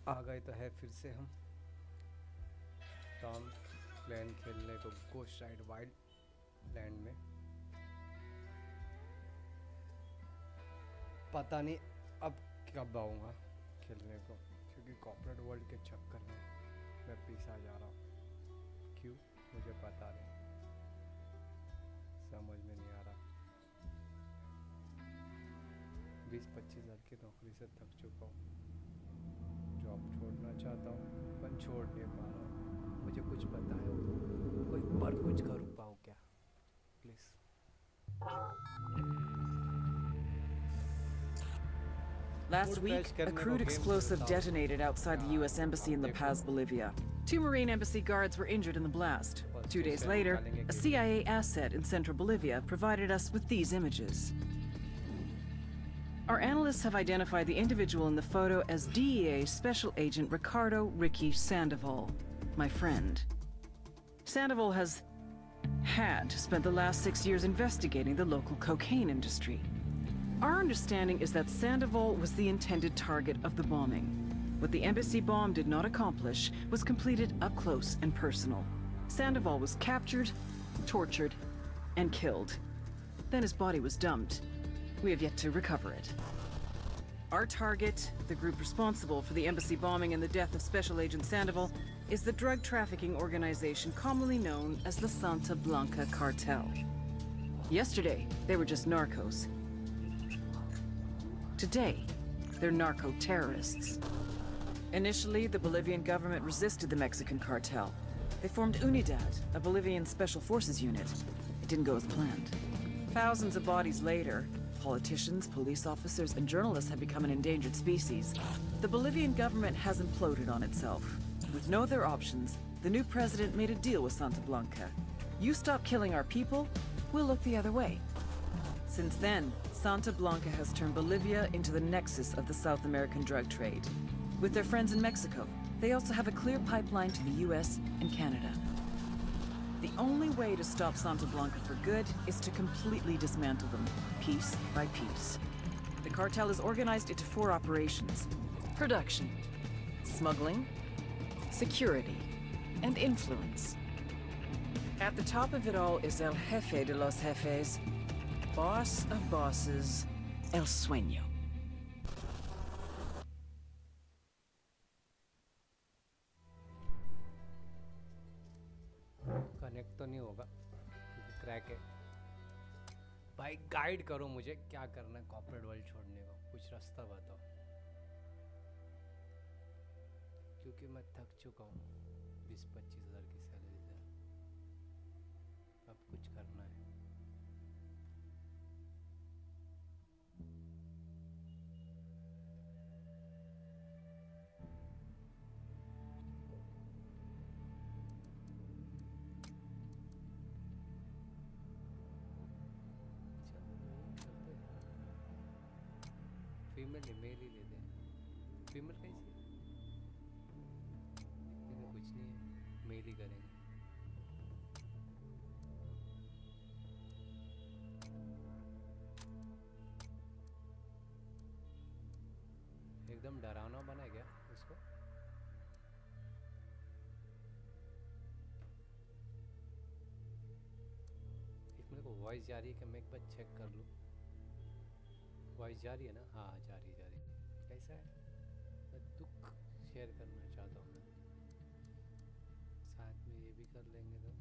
आ गए तो है फिर से हम टॉम प्लान खेलने को गोस्ट राइड वाइल्ड लैंड में। पता नहीं अब कब आऊँगा खेलने को, क्योंकि कॉर्पोरेट वर्ल्ड के चक्कर में मैं पीछा जा रहा हूँ। क्यों मुझे पता नहीं, समझ में नहीं आ रहा। 20-25 हज़ार की नौकरी से थक चुका हूँ। जॉब छोड़ना चाहता हूँ पर छोड़ नहीं पा रहा हूँ। मुझे कुछ बताओ, कोई बार कुछ कर पाऊँ क्या please. Last week, a crude explosive detonated outside the U.S. Embassy in La Paz, Bolivia. 2 Marine Embassy guards were injured in the blast. 2 days later, a CIA asset in central Bolivia provided us with these images. Our analysts have identified the individual in the photo as DEA Special Agent Ricardo Ricky Sandoval, my friend. Sandoval had spent the last 6 years investigating the local cocaine industry. Our understanding is that Sandoval was the intended target of the bombing. What the embassy bomb did not accomplish was completed up close and personal. Sandoval was captured, tortured, and killed. Then his body was dumped. We have yet to recover it. Our target, the group responsible for the embassy bombing and the death of Special Agent Sandoval, is the drug trafficking organization commonly known as the Santa Blanca Cartel. Yesterday, they were just narcos. Today, they're narco-terrorists. Initially, the Bolivian government resisted the Mexican cartel. They formed UNIDAD, a Bolivian special forces unit. It didn't go as planned. Thousands of bodies later, politicians, police officers, and journalists have become an endangered species. The Bolivian government has imploded on itself. With no other options, the new president made a deal with Santa Blanca. You stop killing our people, we'll look the other way. Since then, Santa Blanca has turned Bolivia into the nexus of the South American drug trade. With their friends in Mexico, they also have a clear pipeline to the US and Canada. The only way to stop Santa Blanca for good is to completely dismantle them, piece by piece. The cartel is organized into 4 operations: production, smuggling, security, and influence. At the top of it all is El Jefe de los Jefes, boss of bosses, El Sueño. Connect तो नहीं होगा क्योंकि crack है। भाई guide करो मुझे, क्या करना है कॉर्पोरेट वर्ल्ड छोड़ने को, कुछ रास्ता बताओ, क्योंकि मैं थक चुका हूँ 20-25 हज़ार की सैलरी से। अब कुछ करना है। फीमेल नहीं, मेल ही लेते हैं। फीमेल कैसी है? इतने कुछ नहीं है, मेल ही करेंगे। एकदम डरावना बना है क्या उसको? एक मेरे को वॉइस जा रही है कि मैं एक बार चेक कर लूँ। वॉइस जा रही है ना? हाँ जा रही जा रही। कैसा है? मैं दुख शेयर करना चाहता हूँ, साथ में ये भी कर लेंगे तो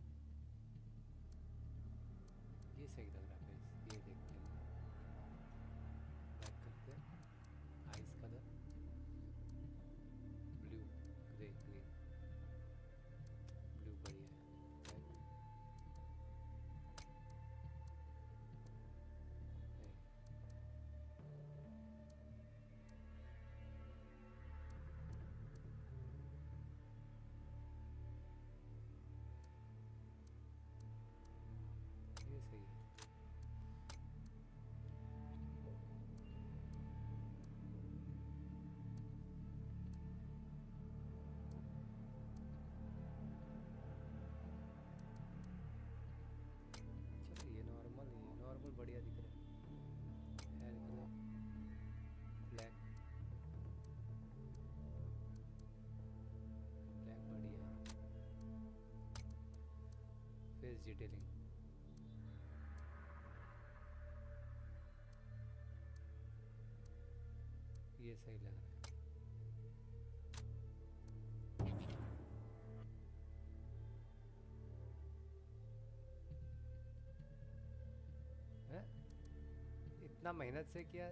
ये सही लग रहा है। ये देखते हैं, बैक करते हैं। Ice colour blue, grey, green, blue बढ़िया है। ये सही है। डिटेलिंग। ये सही लग रहा है। इतना मेहनत से किया।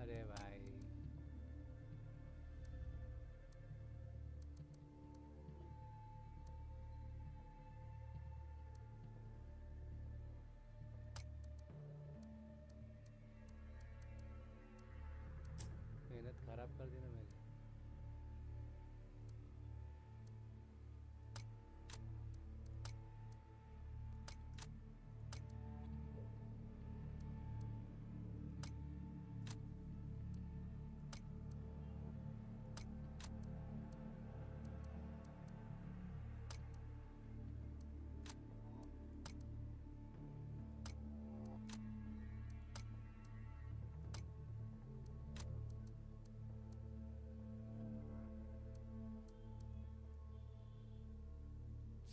अरे भाई मेहनत खराब कर दी ना मैंने।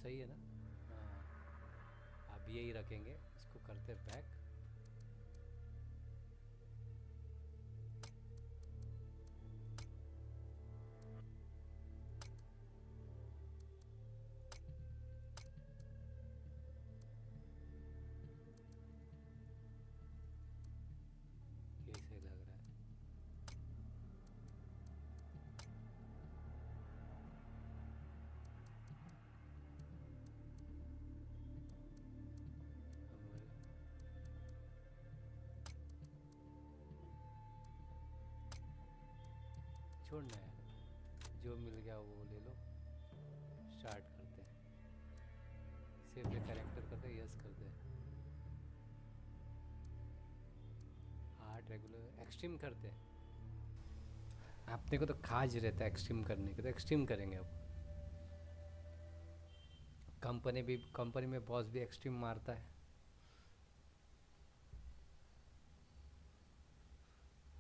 सही है ना? हाँ, अब यही रखेंगे, इसको करते पैक। यही सही लग रहा है। छोड़ना है, जो मिल गया वो ले लो। स्टार्ट करते हैं, सेव द कैरेक्टर करते हैं, यस करते हैं। हार्ड रेगुलर एक्सट्रीम करते हैं। अपने को तो खाज रहता है एक्सट्रीम करने के, तो एक्सट्रीम करेंगे अब। कंपनी में बॉस भी एक्सट्रीम मारता है,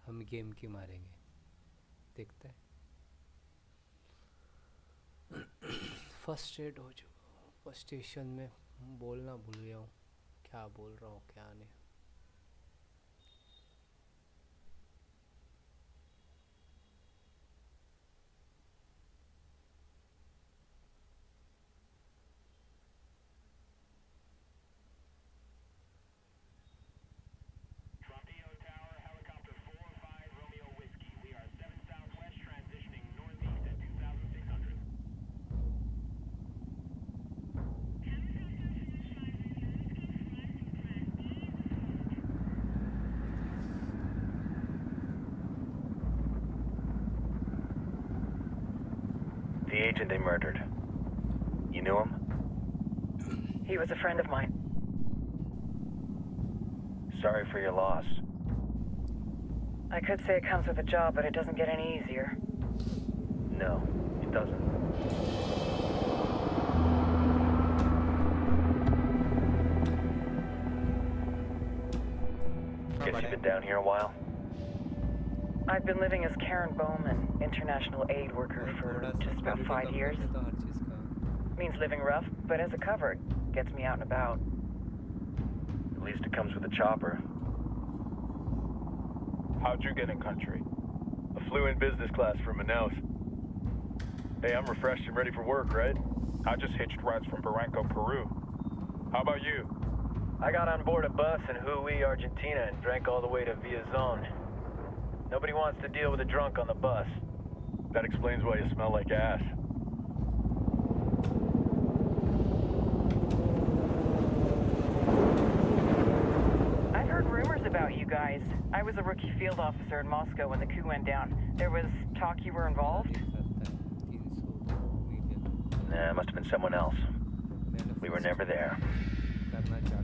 हम गेम की मारेंगे, देखते हैं। फर्स्ट एड हो चुका। फर्स्ट स्टेशन में बोलना भूल गया हूँ, क्या बोल रहा हूँ क्या नहीं। The agent they murdered. You knew him? He was a friend of mine. Sorry for your loss. I could say it comes with a job, but it doesn't get any easier. No, it doesn't. Guess you've been down here a while? I've been living as Karen Bowman, international aid worker, for just about 5 years. Means living rough, but as a cover, gets me out and about. At least it comes with a chopper. How'd you get in country? I flew in business class from Manaus. Hey, I'm refreshed and ready for work, right? I just hitched rides from Barranco, Peru. How about you? I got on board a bus in Hui, Argentina, and drank all the way to Villazon. Nobody wants to deal with a drunk on the bus. That explains why you smell like ass. I've heard rumors about you guys. I was a rookie field officer in Moscow when the coup went down. There was talk you were involved? Nah, it must have been someone else. We were never there.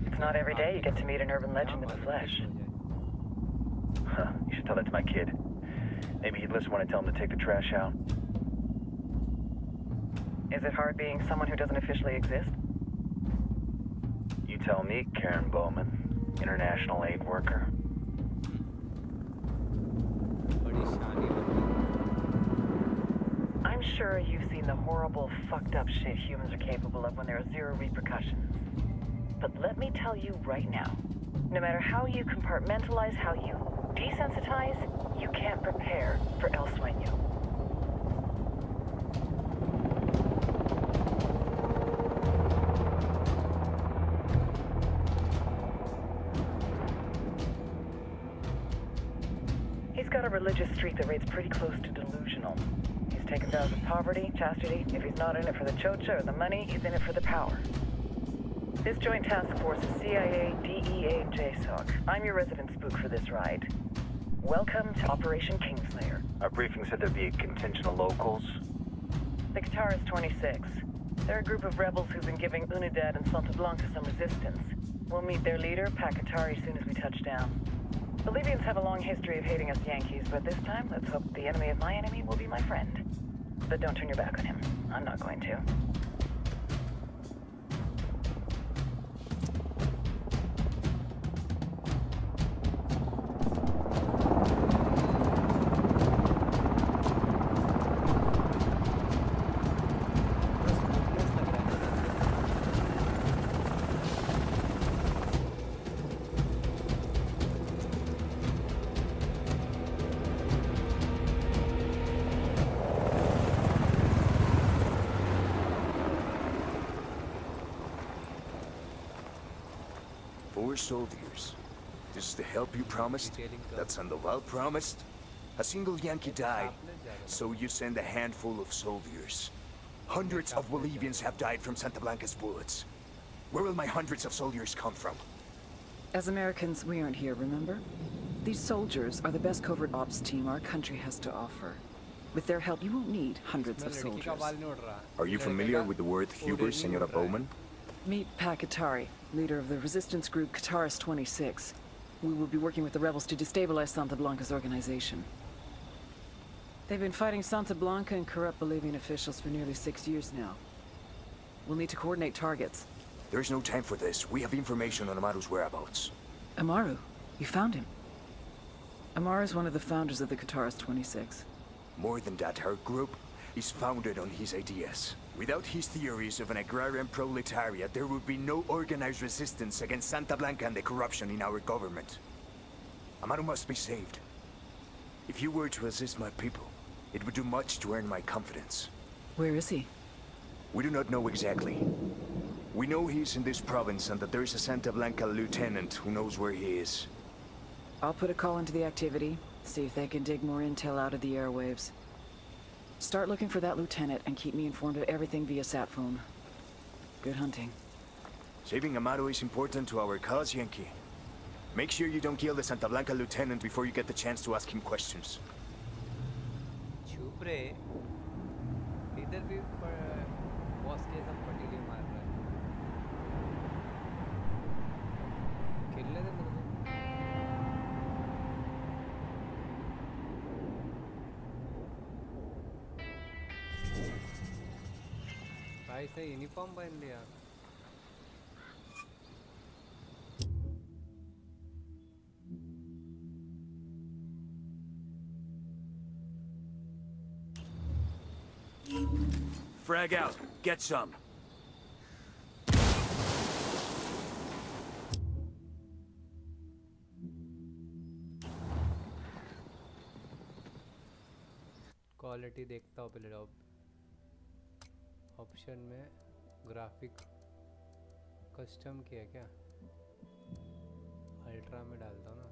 It's not every day you get to meet an urban legend in the flesh. Huh, you should tell that to my kid. Maybe he'd listen when I tell him to take the trash out. Is it hard being someone who doesn't officially exist? You tell me, Karen Bowman, international aid worker. निशानी बनती है। I'm sure you've seen the horrible, fucked up shit humans are capable of when there are zero repercussions. But let me tell you right now, no matter how you compartmentalize, how you desensitize, you can't prepare for El Sueño. He's got a religious streak that rates pretty close to delusional. He's taken vows of poverty, chastity. If he's not in it for the chocha or the money, he's in it for the power. This joint task force is CIA, DEA, and JSOC. I'm your resident spook for this ride. Welcome to Operation Kingslayer. Our briefing said there'd be a contingent of locals. The Qatar is 26. They're a group of rebels who've been giving Unidad and Santa Blanca some resistance. We'll meet their leader, Pakatari, as soon as we touch down. Bolivians have a long history of hating us Yankees, but this time, let's hope the enemy of my enemy will be my friend. But don't turn your back on him. I'm not going to. Four soldiers. This is the help you promised? That Sandoval promised? A single Yankee died, so you send a handful of soldiers. Hundreds of Bolivians have died from Santa Blanca's bullets. Where will my hundreds of soldiers come from? As Americans, we aren't here, remember? These soldiers are the best covert ops team our country has to offer. With their help, you won't need hundreds of soldiers. Are you familiar with the word Huber, Senora Bowman? Meet Pakatari, leader of the resistance group Qataris 26. We will be working with the rebels to destabilize Santa Blanca's organization. They've been fighting Santa Blanca and corrupt Bolivian officials for nearly 6 years now. We'll need to coordinate targets. There's no time for this. We have information on Amaru's whereabouts. Amaru, you found him. Amaru is one of the founders of the Qataris 26. More than that, our group is founded on his ideas. Without his theories of an agrarian proletariat, there would be no organized resistance against Santa Blanca and the corruption in our government. Amaru must be saved. If you were to assist my people, it would do much to earn my confidence. Where is he? We do not know exactly. We know he's in this province and that there is a Santa Blanca lieutenant who knows where he is. I'll put a call into the activity, see if they can dig more intel out of the airwaves. Start looking for that lieutenant and keep me informed of everything via sat phone. Good hunting. Saving Amaru is important to our cause, Yankee. Make sure you don't kill the Santa Blanca lieutenant before you get the chance to ask him questions. चुप रे इधर भी boss के सब पटीली मार रहा है खेलने दे मेरे को भाई से यूनिफॉर्म पहन लिया Frag out. Get some. Quality देखता हूँ पहले ऑप्शन में ग्राफिक कस्टम किया क्या अल्ट्रा में डालता हूँ ना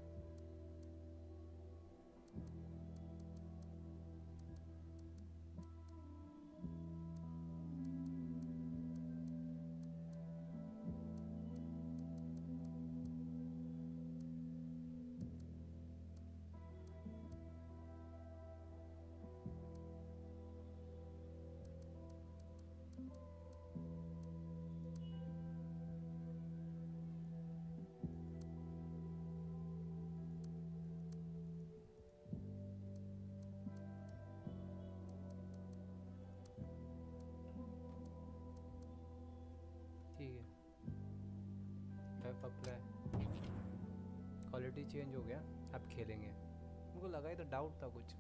क्वालिटी चेंज हो गया अब खेलेंगे को लगा ही तो डाउट था कुछ.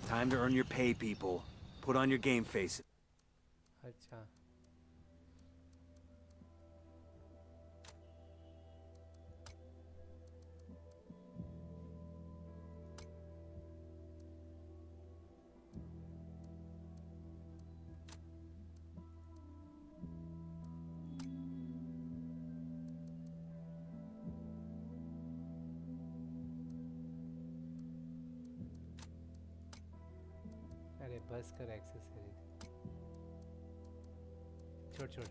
Time to earn your pay, people. Put on your game faces. अच्छा. अरे बस कर एक्सेसरीज. छोड़.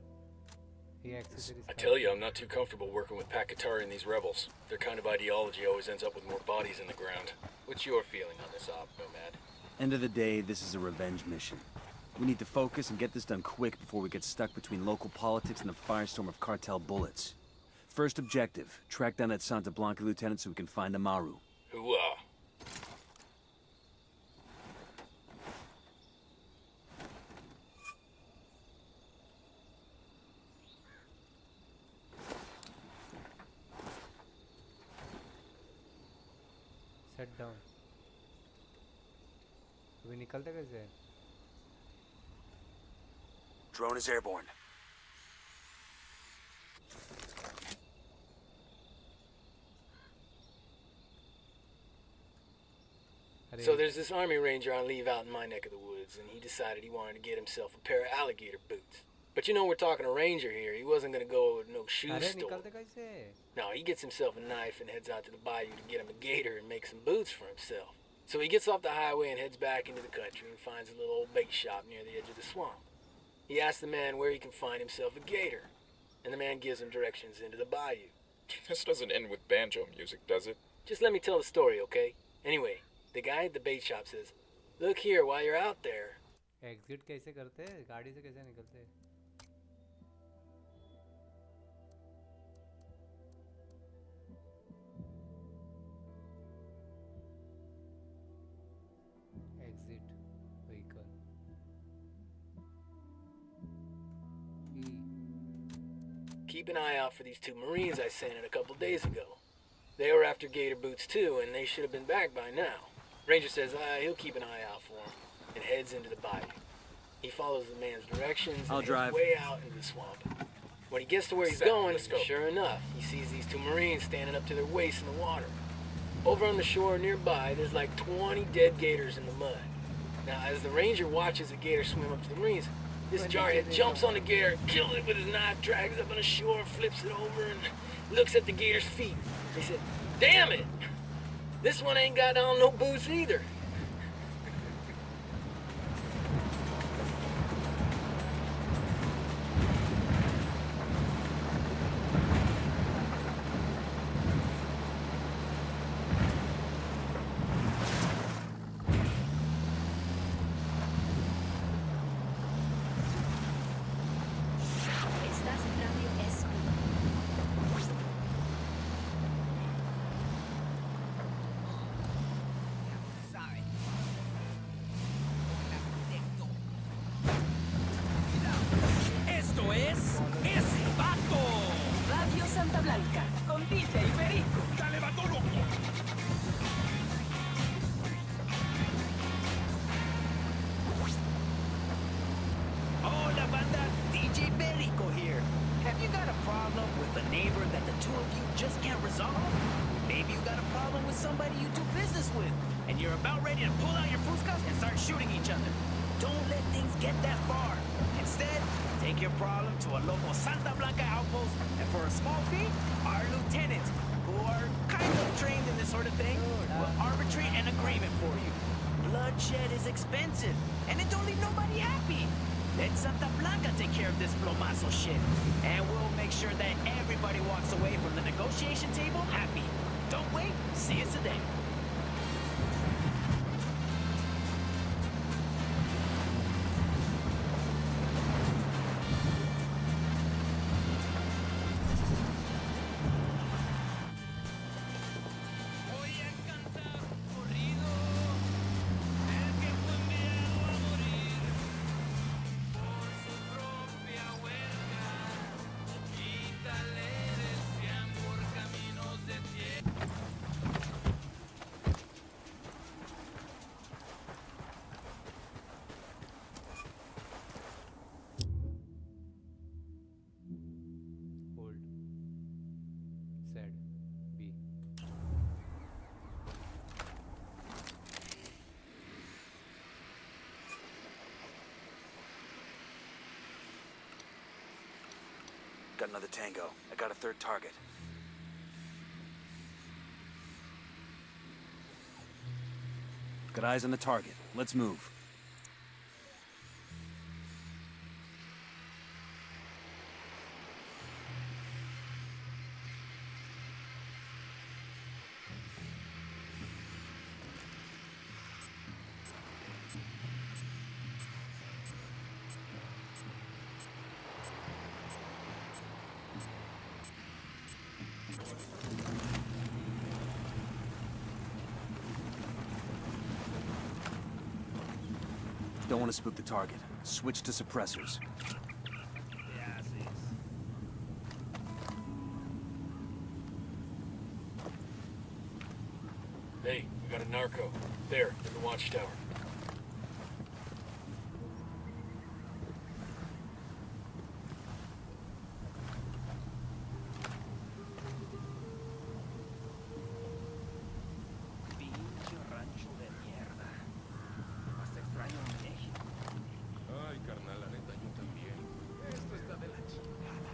ये accessories. I tell you, I'm not too comfortable working with Pakatari and these rebels. Their kind of ideology always ends up with more bodies in the ground. What's your feeling on this op, Nomad? End of the day, this is a revenge mission. We need to focus and get this done quick before we get stuck between local politics and the firestorm of cartel bullets. First objective, track down that Santa Blanca lieutenant so we can find Amaru. Hooah. Set down. अभी निकलते कैसे? Drone is airborne. So there's this army ranger on leave out in my neck of the woods, and he decided he wanted to get himself a pair of alligator boots. But you know, we're talking a ranger here. He wasn't gonna go to no shoe अरे store. निकलते कैसे? No, he gets himself a knife and heads out to the bayou to get him a gator and make some boots for himself. So he gets off the highway and heads back into the country and finds a little old bait shop near the edge of the swamp. He asks the man where he can find himself a gator, and the man gives him directions into the bayou. This doesn't end with banjo music, does it? Just let me tell the story, okay? Anyway, the guy at the bait shop says, "Look here, while you're out there." Exit कैसे करते हैं? गाड़ी से कैसे निकलते हैं? Exit vehicle. Keep an eye out for these two Marines I sent in a couple days ago. They were after gator boots too, and they should have been back by now. Ranger says he'll keep an eye out for them, and heads into the bayou. He follows the man's directions and heads way out into the swamp. When he gets to where he's going, sure enough, he sees these two Marines standing up to their waists in the water. Over on the shore nearby, there's like 20 dead gators in the mud. Now, as the ranger watches the gator swim up to the Marines, this jarhead jumps on the gator, kills it with his knife, drags it up on the shore, flips it over, and looks at the gator's feet. He said, "Damn it! This one ain't got on no boots either." Estás en Radio SP. Esto es ese vato. Radio Santa Blanca, con DJ Perico. Dale, vato loco. Hola, banda. DJ Perico here. Have you got a problem with a neighbor that the two of you just can't resolve? Maybe you got a problem with somebody you do business with, and you're about ready to pull out your fuscas and start shooting each other. Don't let things get that far. Instead, take your problem to a local Santa Blanca outpost, and for a small fee, our lieutenants, who are kind of trained in this sort of thing, will arbitrate an agreement for you. Bloodshed is expensive, and it don't leave nobody happy. Let Santa Blanca take care of this plomazo shit, and we'll make sure that everybody walks away from the negotiation table happy. Don't wait, see us today. got another tango. I got a third target. Got eyes on the target. Let's move. Don't want to spook the target. Switch to suppressors. Hey, we got a narco. There, in the watchtower. Pinche rancho de mierda. Hasta extraño México. Ay, carnal, la neta, yo también. Esto está de la chingada.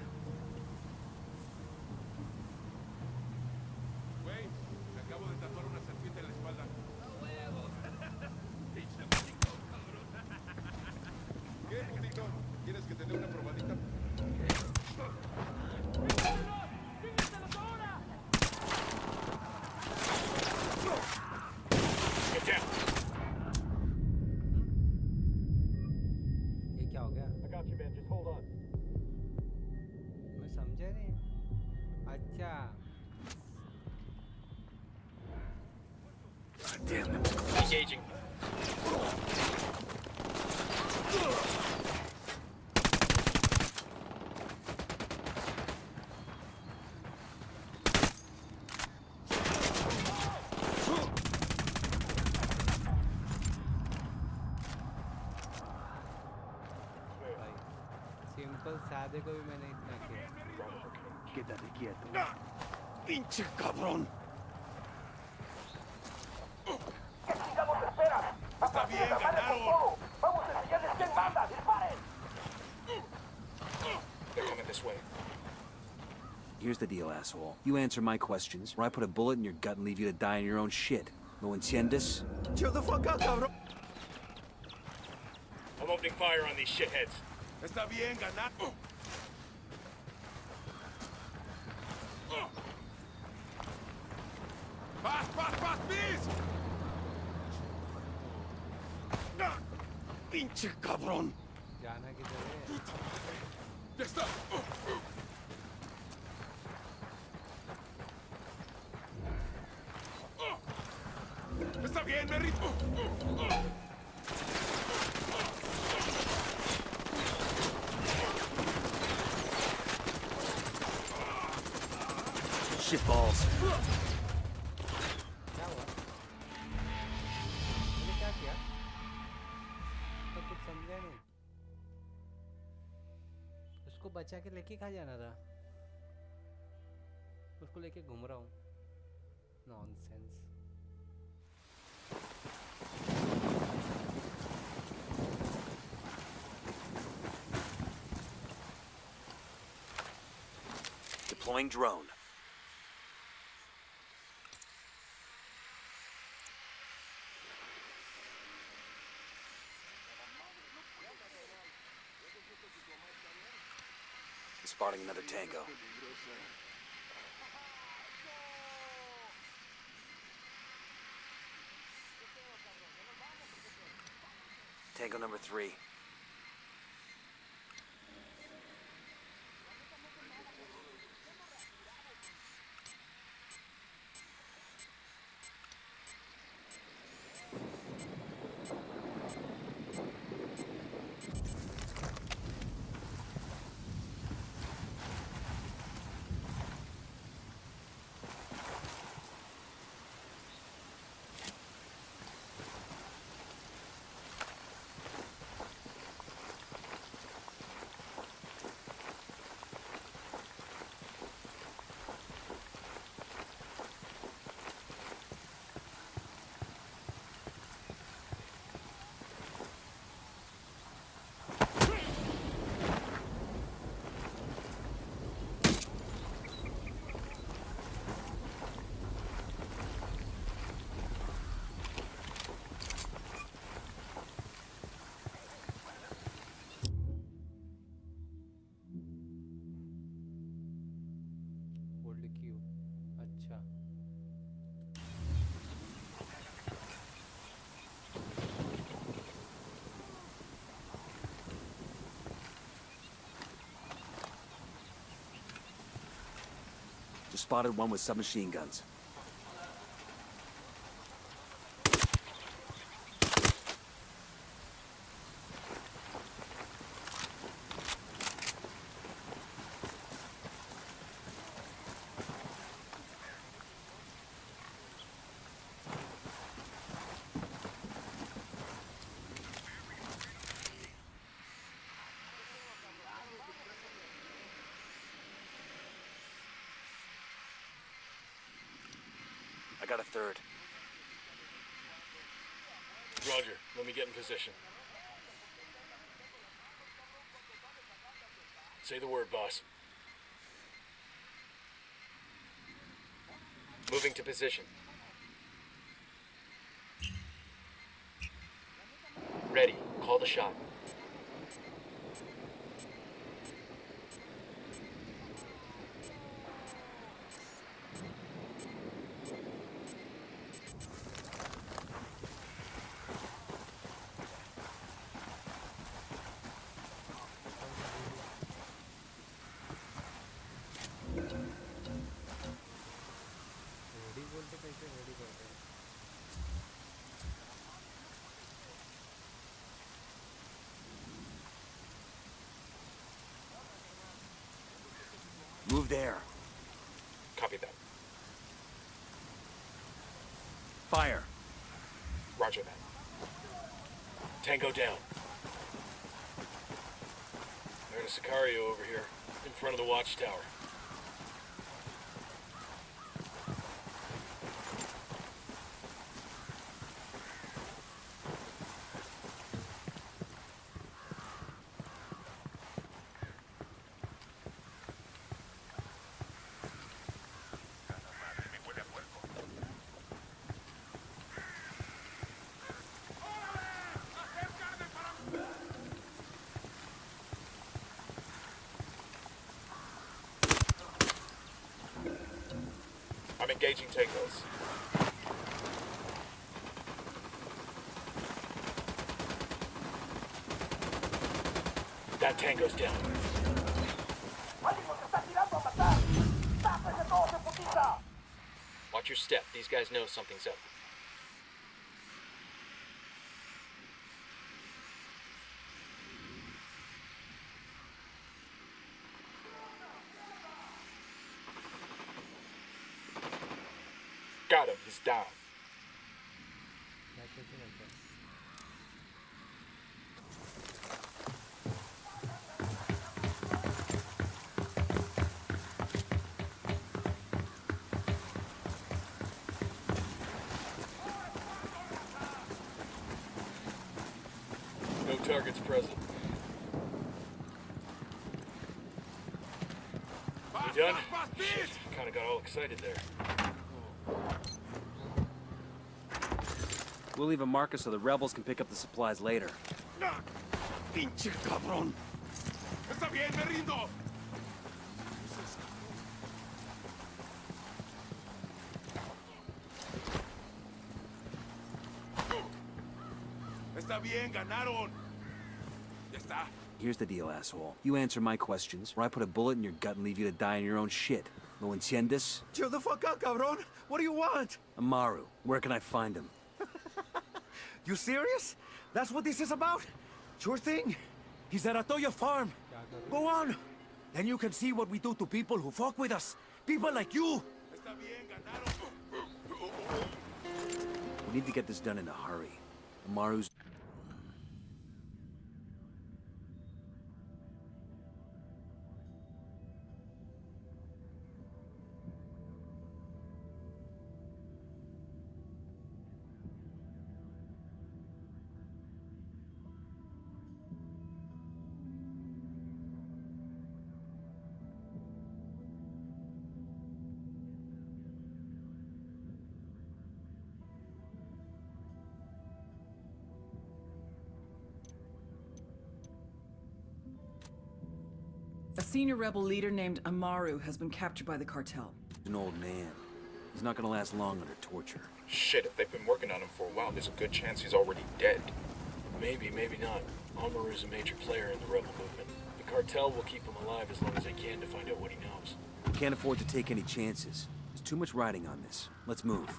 Güey, me acabo de tatuar una serpiente en la espalda. ¡A huevo! Pinche maricón, cabrón. ¿Qué, Recon? ¿Quieres que te dé una probadita? Get down! ये क्या हो गया? I got you, man. Just hold on. मैं समझा नहीं. अच्छा. Damn it. Engaging. भाई simple सादे को भी मैंने इतना किया. Quédate quieto. ¡Pinche cabrón! ¡Está bien, ganaron! They're coming this way. Here's the deal, asshole. You answer my questions, or I put a bullet in your gut and leave you to die in your own shit. ¿Lo entiendes? ¡Chill the fuck out, cabrón! I'm opening fire on these shitheads. ¡Está bien, ganaron! ¡Paz, paz, paz, please! ¡Pinche cabrón! जाना किधर है? ¡Ya está! ¡Está bien, me rico! Shitballs. क्या हुआ? मैंने क्या किया? तो कुछ समझा नहीं. उसको बचा के लेके कहाँ जाना था? उसको लेके घूम रहा हूँ. Nonsense. Deploying drone. Spotting another tango. Tango number 3. Gold Q अच्छा Just spotted one with submachine guns. I got a third. Roger. Let me get in position. Say the word, boss. Moving to position. Ready. Call the shot. Ready बोलते कैसे ready करते हैं Move there. Copy that. Fire. Roger that. Tango down. There's a Sicario over here, in front of the watchtower. I'm engaging tangos. That tango's down. Watch your step. These guys know something's up. Got him. He's down. क्या कैसे करते हैं No targets present. You done? Kind of got all excited there. We'll leave a marker so the rebels can pick up the supplies later. ¡Pinche cabrón! ¡Está bien, me rindo! Está bien, ganaron. Ya está. Here's the deal, asshole. You answer my questions, or I put a bullet in your gut and leave you to die in your own shit. ¿Lo entiendes? Chill the fuck out, cabrón. What do you want? Amaru, where can I find him? You serious? That's what this is about? Sure thing. He's at Atoya Farm. Go on. Then you can see what we do to people who fuck with us. People like you. We need to get this done in a hurry. Amaru's... A senior rebel leader named Amaru has been captured by the cartel. An old man. He's not gonna last long under torture. Shit, if they've been working on him for a while, there's a good chance he's already dead. Maybe, maybe not. Amaru's a major player in the rebel movement. The cartel will keep him alive as long as they can to find out what he knows. Can't afford to take any chances. There's too much riding on this. Let's move.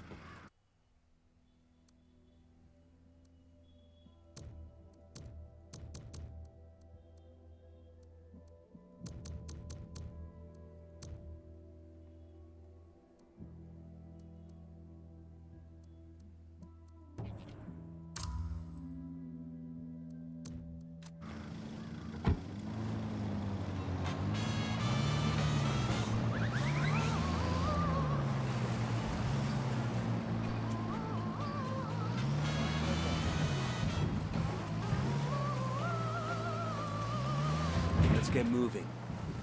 Let's get moving.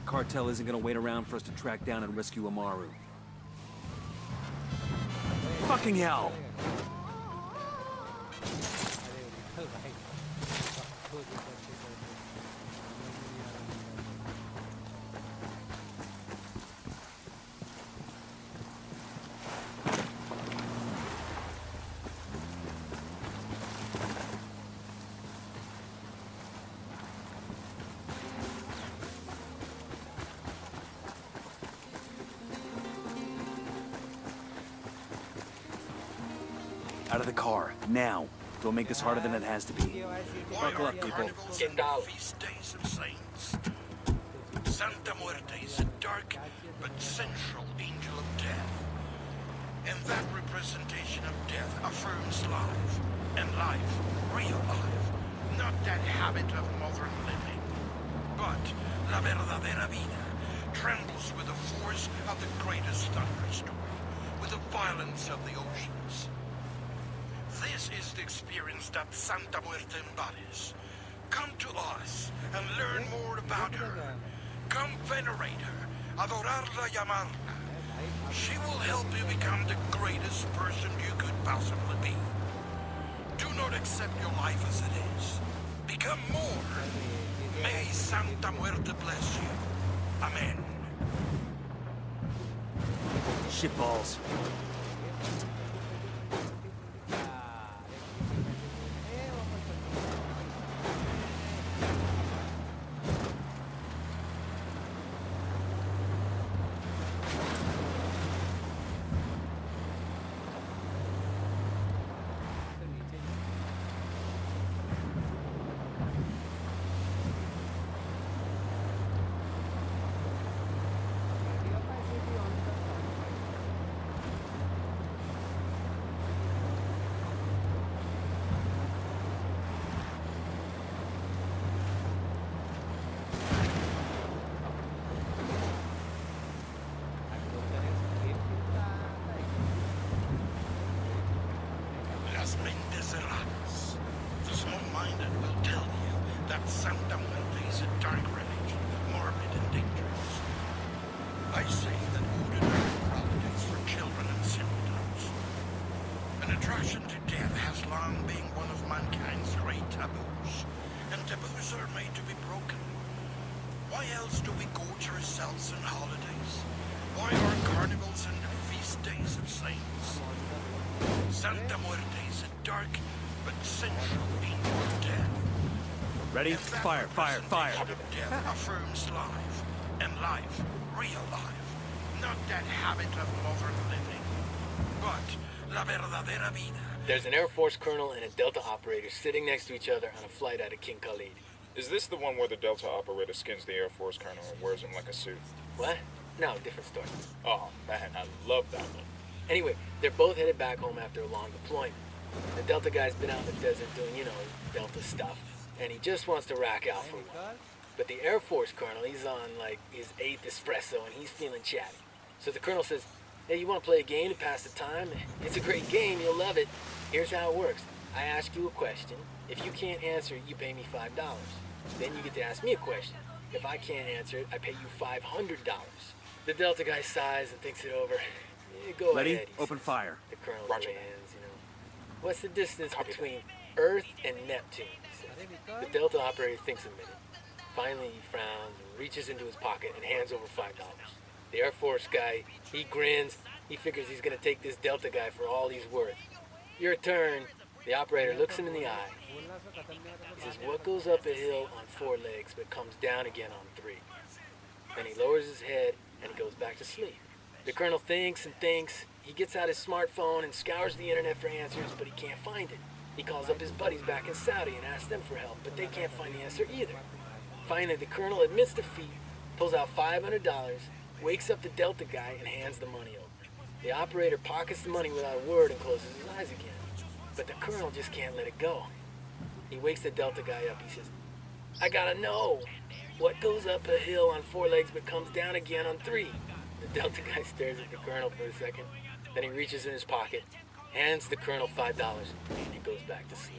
The cartel isn't gonna wait around for us to track down and rescue Amaru. Fucking hell! Out of the car, now. Don't make this harder than it has to be. Buckle up, people. Get down. Feast days of saints. Santa Muerte is a dark but central angel of death. And that representation of death affirms life. And life, real life. Not that habit of modern living. But la verdadera vida trembles with the force of the greatest thunderstorm, with the violence of the oceans. This is the experience that Santa Muerte embodies. Come to us and learn more about her. Come venerate her, adorarla y amarla. She will help you become the greatest person you could possibly be. Do not accept your life as it is. Become more. May Santa Muerte bless you. Amen. Shitballs. Las mentes erradas. The small-minded will tell you that Santa Muerte is a dark religion, morbid and dangerous. I say that voodoo are holidays for children and simpletons. An attraction to death has long been one of mankind's great taboos, and taboos are made to be broken. Why else do we gorge ourselves on holidays? Why are carnivals and feast days of saints? Santa Muerte is a dark but central angel of death. Ready? And that Fire, fire, fire. representation of death affirms life, and life, real life. Not that habit of modern living, but la verdadera vida. There's an Air Force colonel and a Delta operator sitting next to each other on a flight out of King Khalid. Is this the one where the Delta operator skins the Air Force colonel and wears him like a suit? What? No, different story. Oh, man, I love that one. Anyway, they're both headed back home after a long deployment. The Delta guy's been out in the desert doing, Delta stuff, and he just wants to rack out for a while. But the Air Force colonel, he's on, like, his 8th espresso, and he's feeling chatty. So the colonel says, hey, you want to play a game to pass the time? It's a great game, you'll love it. Here's how it works. I ask you a question. If you can't answer it, you pay me $5. Then you get to ask me a question. If I can't answer it, I pay you $500. The Delta guy sighs and thinks it over. Go Ready? ahead, he Open says. fire. The colonel Roger. demands, What's the distance between Earth and Neptune? He says. The Delta operator thinks a minute. Finally, he frowns and reaches into his pocket and hands over $5. The Air Force guy, he grins. He figures he's gonna take this Delta guy for all he's worth. Your turn. The operator looks him in the eye. He says, what goes up a hill on 4 legs but comes down again on 3? Then he lowers his head and he goes back to sleep. The colonel thinks and thinks. He gets out his smartphone and scours the internet for answers, but he can't find it. He calls up his buddies back in Saudi and asks them for help, but they can't find the answer either. Finally, the colonel admits defeat, pulls out $500, wakes up the Delta guy, and hands the money over. The operator pockets the money without a word and closes his eyes again. But the colonel just can't let it go. He wakes the Delta guy up. He says, I gotta know. What goes up a hill on 4 legs but comes down again on 3? The Delta guy stares at the colonel for a second. Then he reaches in his pocket, hands the colonel $5, and he goes back to sleep.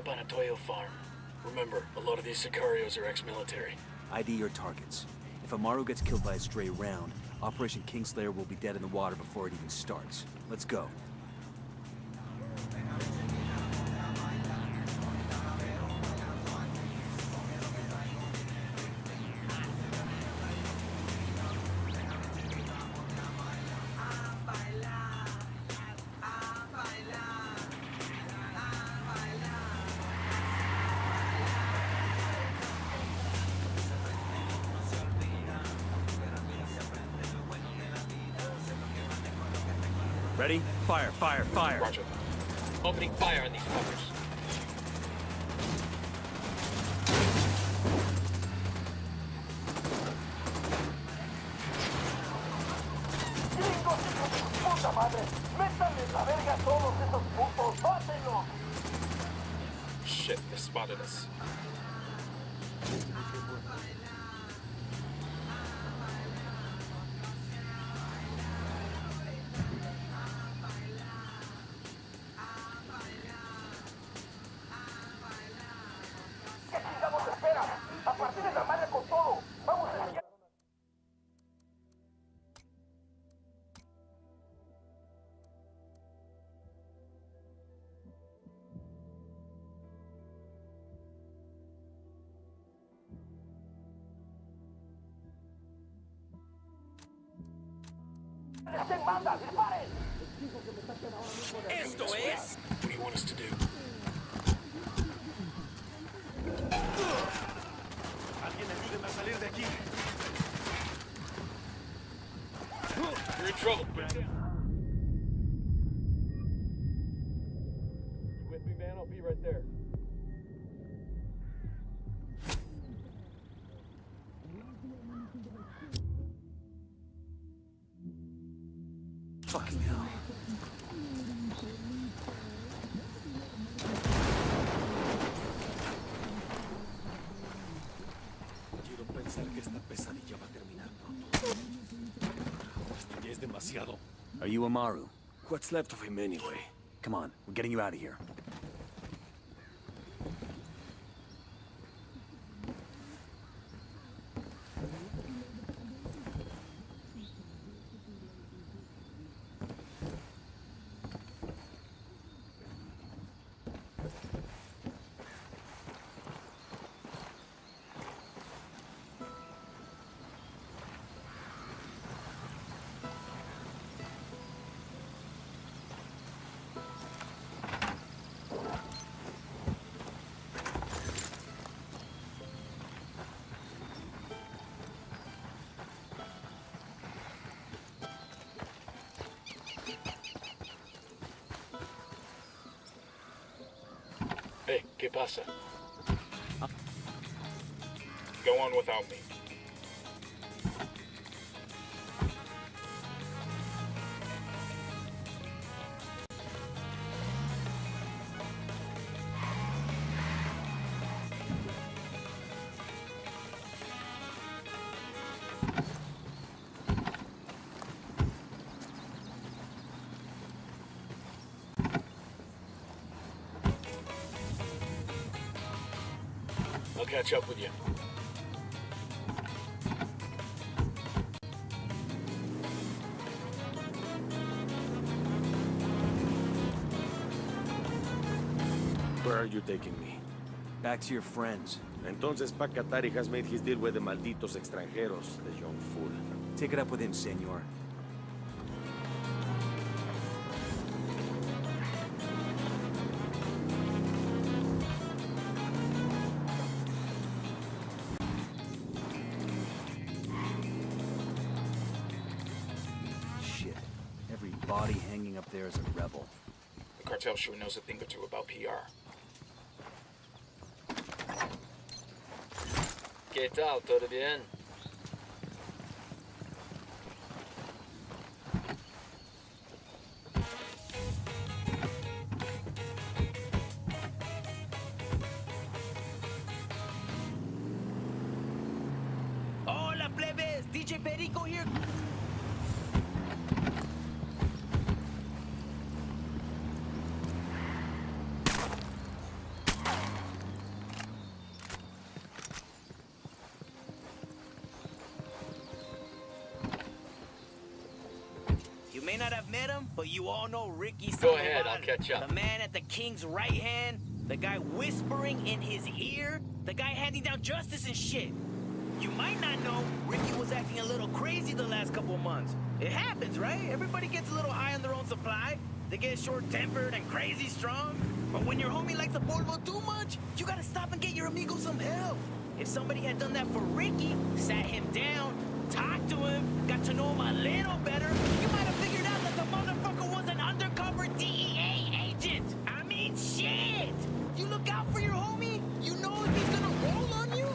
On a Toyo farm. Remember, a lot of these sicarios are ex-military. ID your targets. If Amaru gets killed by a stray round, Operation Kingslayer will be dead in the water before it even starts. Let's go. Ready? Fire, fire, fire! Roger. Opening fire on these fuckers. Shit, they spotted us. Esto es. What do you want us to do? Alguien ayúdeme a salir de aquí. You're in trouble. You with me, man? I'll be right there. Fucking hell. Quiero pensar que esta pesadilla va a terminar pronto. Esto ya es demasiado. Are you Amaru? What's left of him anyway? Come on, we're getting you out of here. ¿Qué pasa? Go on without me. I'll catch up with you. Where are you taking me? Back to your friends. Entonces Pacatari has made his deal with the malditos extranjeros, the young fool. Take it up with him, senor. Shit. Every body hanging up there is a rebel. The cartel sure knows a thing or two about PR. ¿Qué tal? ¿Todo bien? Hola, plebes! DJ Perico here. You may not have met him, but you all know Ricky Go ahead, Sandoval, I'll catch up. The man at the king's right hand, the guy whispering in his ear, the guy handing down justice and shit. You might not know, Ricky was acting a little crazy the last couple of months. It happens, right? Everybody gets a little high on their own supply. They get short-tempered and crazy strong. But when your homie likes the polvo too much, you gotta stop and get your amigo some help. If somebody had done that for Ricky, sat him down, talked to him, got to know him a little better, you might have figured out that the motherfucker was an undercover DEA agent. I mean, shit! You look out for your homie, you know if he's gonna roll on you.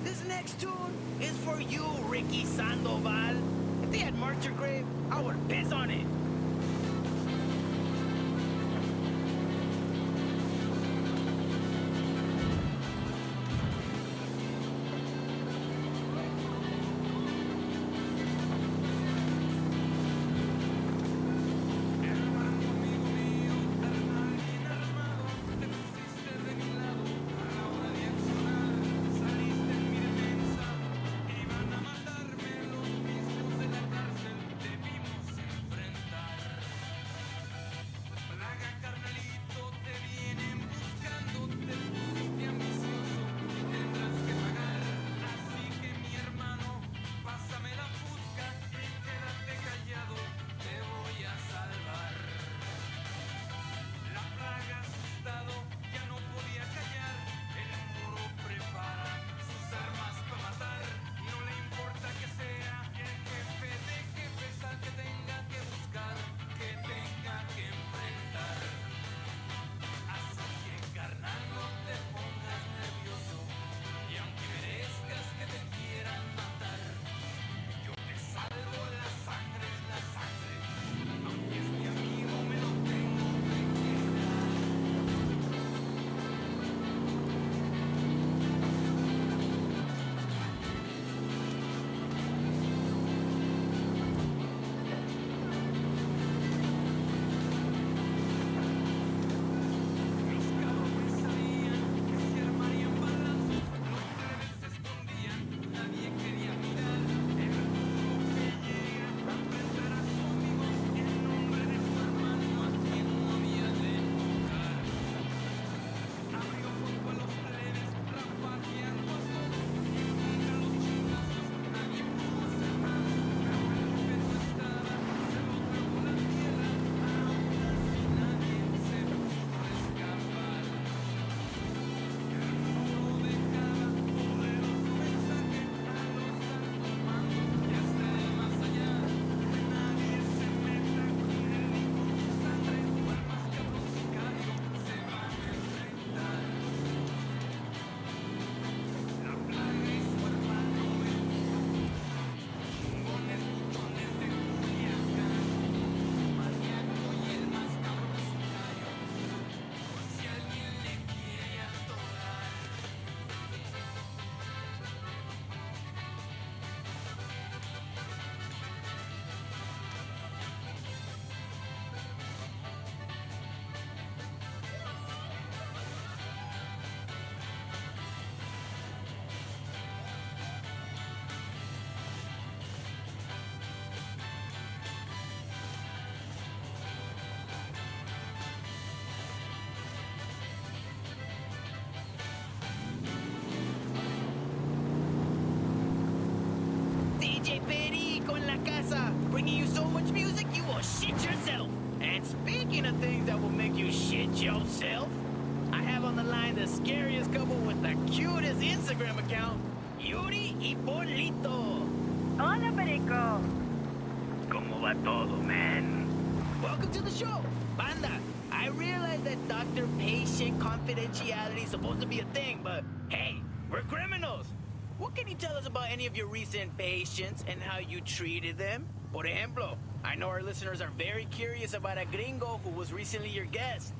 This next tune is for you, Ricky Sandoval. If they had marked your grave, I would piss on it. yourself? I have on the line the scariest couple with the cutest Instagram account, Yuri y Polito. Hola, Perico. ¿Cómo va todo, man? Welcome to the show, Banda. I realize that doctor-patient confidentiality is supposed to be a thing, but hey, we're criminals. What can you tell us about any of your recent patients and how you treated them? Por ejemplo, I know our listeners are very curious about a gringo who was recently your guest.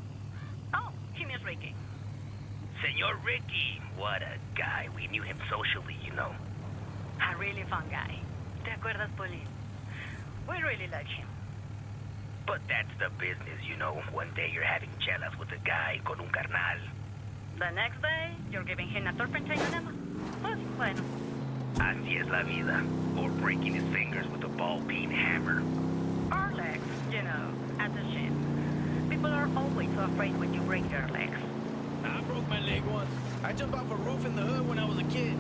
Oh, he means Ricky. Senor Ricky, what a guy. We knew him socially, you know. A really fun guy. ¿Te acuerdas, Pauline? We really like him. But that's the business, you know. One day you're having chelas with a guy con un carnal. The next day, you're giving him a turpentine enema. Pues, bueno. Así es la vida. Or breaking his fingers with a ball-peen hammer. Or legs, you know, at the gym. People are always so afraid when you break their legs. I broke my leg once. I jumped off a roof in the hood when I was a kid.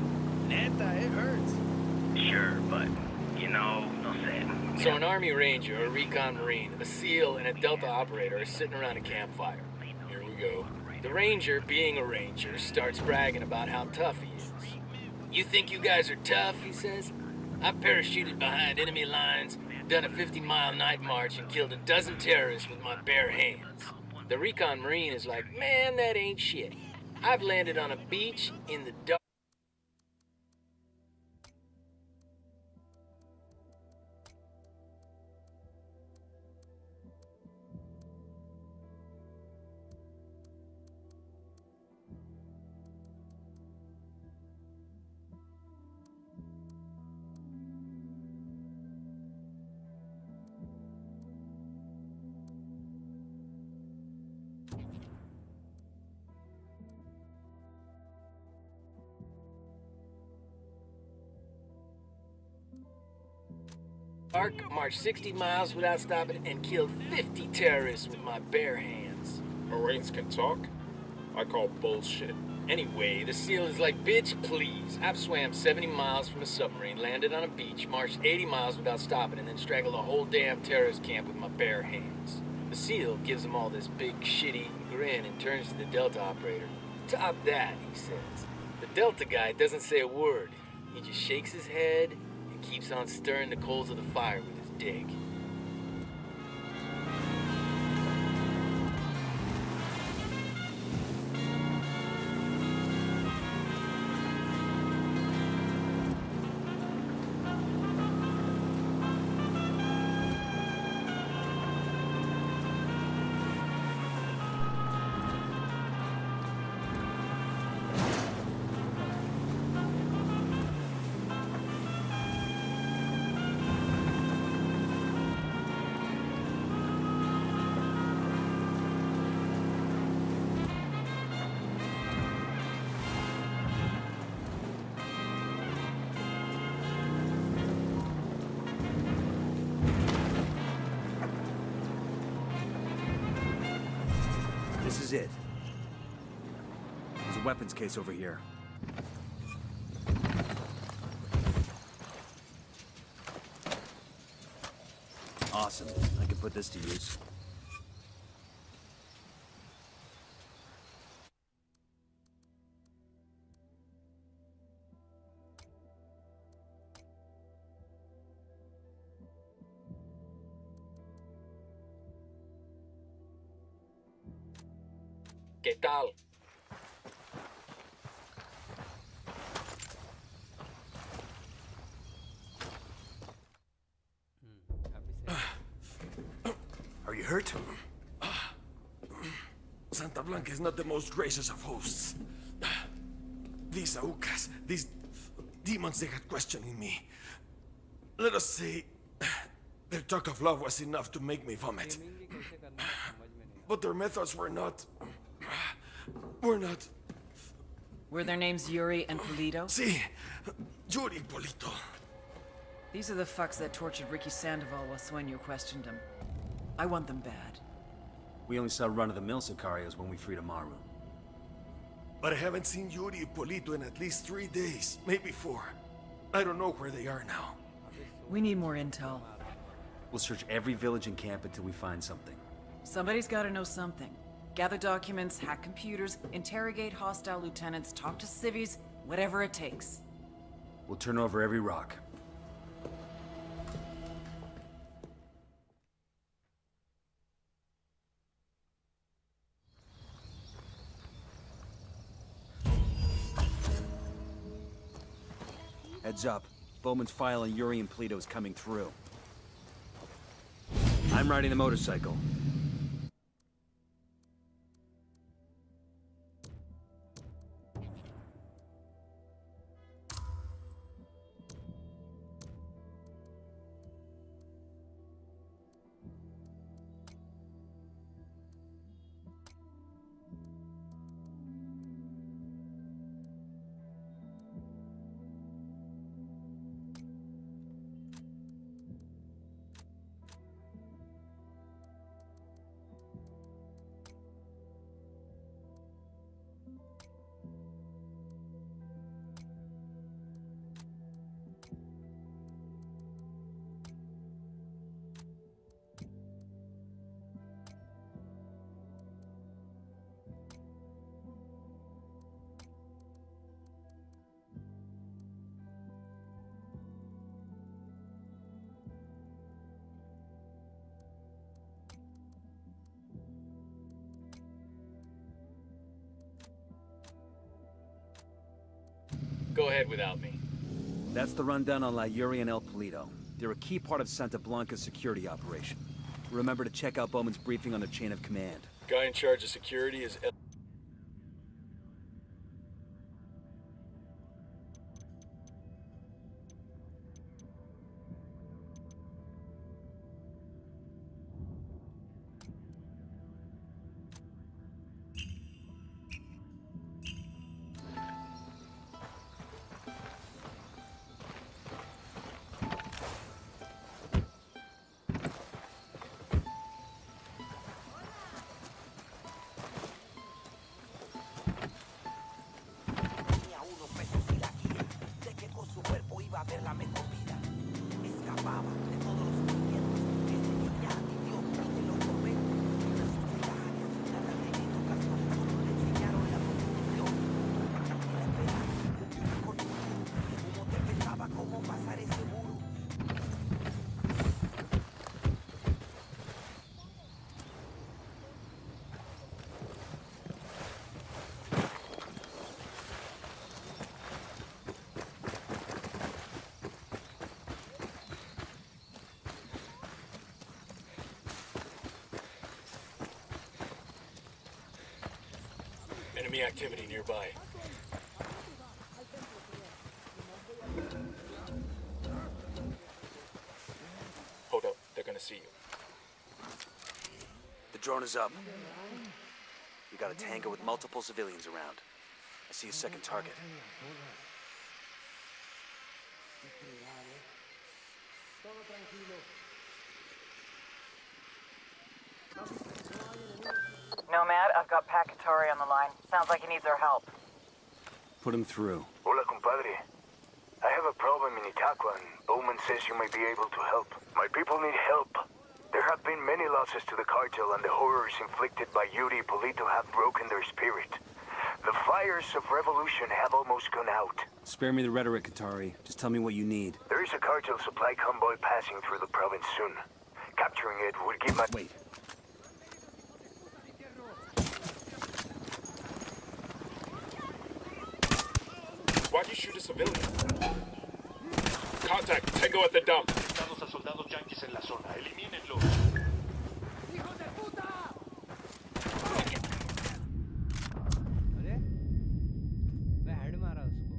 Neta, it hurts. Sure, but, you know, no sé. So an Army Ranger, a Recon Marine, a SEAL, and a Delta operator are sitting around a campfire. Here we go. The Ranger, being a Ranger, starts bragging about how tough he is. You think you guys are tough, he says? I parachuted behind enemy lines, done a 50-mile night march, and killed a dozen terrorists with my bare hands. The Recon Marine is like, man, that ain't shit. I've landed on a beach in the dark. Marched 60 miles without stopping and killed 50 terrorists with my bare hands. Marines can talk? I call bullshit. Anyway, the SEAL is like, bitch, please. I've swam 70 miles from a submarine, landed on a beach, marched 80 miles without stopping, and then strangled a whole damn terrorist camp with my bare hands. The SEAL gives him all this big, shitty grin and turns to the Delta operator. Top that, he says. The Delta guy doesn't say a word. He just shakes his head and keeps on stirring the coals of the fire with his dick. This is it. There's a weapons case over here. Awesome. I can put this to use. ¿Qué tal? Are you hurt? Santa Blanca is not the most gracious of hosts. These Aucas, these demons, they had questioning me. Let us say, their talk of love was enough to make me vomit. But their methods were not... Were their names Yuri and Polito? Si, Yuri Polito. These are the fucks that tortured Ricky Sandoval while Sueño questioned him. I want them bad. We only saw run-of-the-mill Sicarios when we freed Amaru. But I haven't seen Yuri and Polito in at least 3 days, maybe 4. I don't know where they are now. We need more intel. We'll search every village and camp until we find something. Somebody's gotta know something. Gather documents, hack computers, interrogate hostile lieutenants, talk to civvies, whatever it takes. We'll turn over every rock. Heads up. Bowman's file on Yuri and Polito is coming through. I'm riding the motorcycle. Go ahead without me. That's the rundown on La Yuri and El Polito. They're a key part of Santa Blanca's security operation. Remember to check out Bowman's briefing on the chain of command. Guy in charge of security is enemy activity nearby. Hold up, they're gonna see you. The drone is up. We got a tango with multiple civilians around. I see a second target. Nomad, I've got Pacatari on the line. Sounds like he needs our help. Put him through. Hola, compadre. I have a problem in Itaqua, and Bowman says you may be able to help. My people need help. There have been many losses to the cartel, and the horrors inflicted by Yuri Polito have broken their spirit. The fires of revolution have almost gone out. Spare me the rhetoric, Katari. Just tell me what you need. There is a cartel supply convoy passing through the province soon. Capturing it would give my... Wait. Why'd you shoot a civilian? Contact, Tango at the dump. Estamos a soldados yanquis en la zona. Elimínenlos. ¡Hijos de puta! अरे मैं head मारा उसको.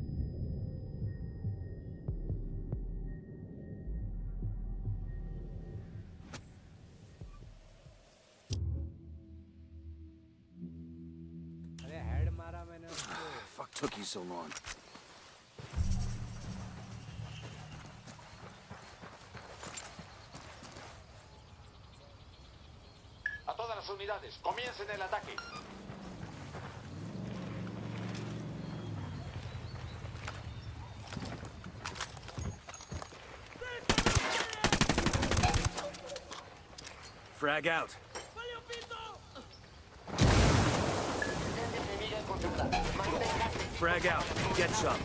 अरे head मारा मैंने उसको. Fuck took you so long? A todas las unidades, comiencen el ataque. Frag out. Frag out. Get some.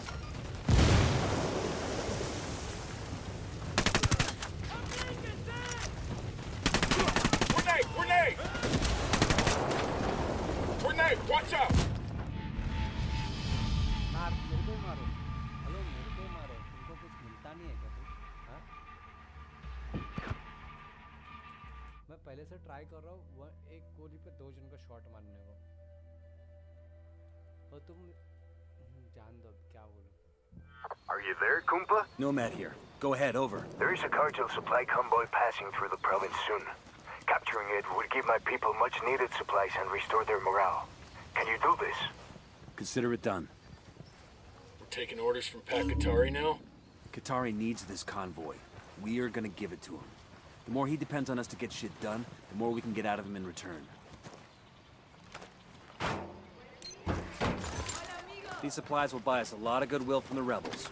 Grenade! Grenade! Grenade! Watch out! मार मेरे को ही मारो हेलो मेरे को ही मारो तुमको कुछ मिलता नहीं है क्या कुछ हाँ मैं पहले से ट्राई कर रहा हूँ एक गोली पे 2 जन का शॉट मारने को और तुम जान दो क्या बोलूं Are you there, Kumpa? Nomad here. Go ahead, over. There is a cartel supply convoy passing through the province soon. Capturing it would give my people much-needed supplies and restore their morale. Can you do this? Consider it done. We're taking orders from Pat Qatari now? Qatari needs this convoy. We are gonna give it to him. The more he depends on us to get shit done, the more we can get out of him in return. These supplies will buy us a lot of goodwill from the rebels.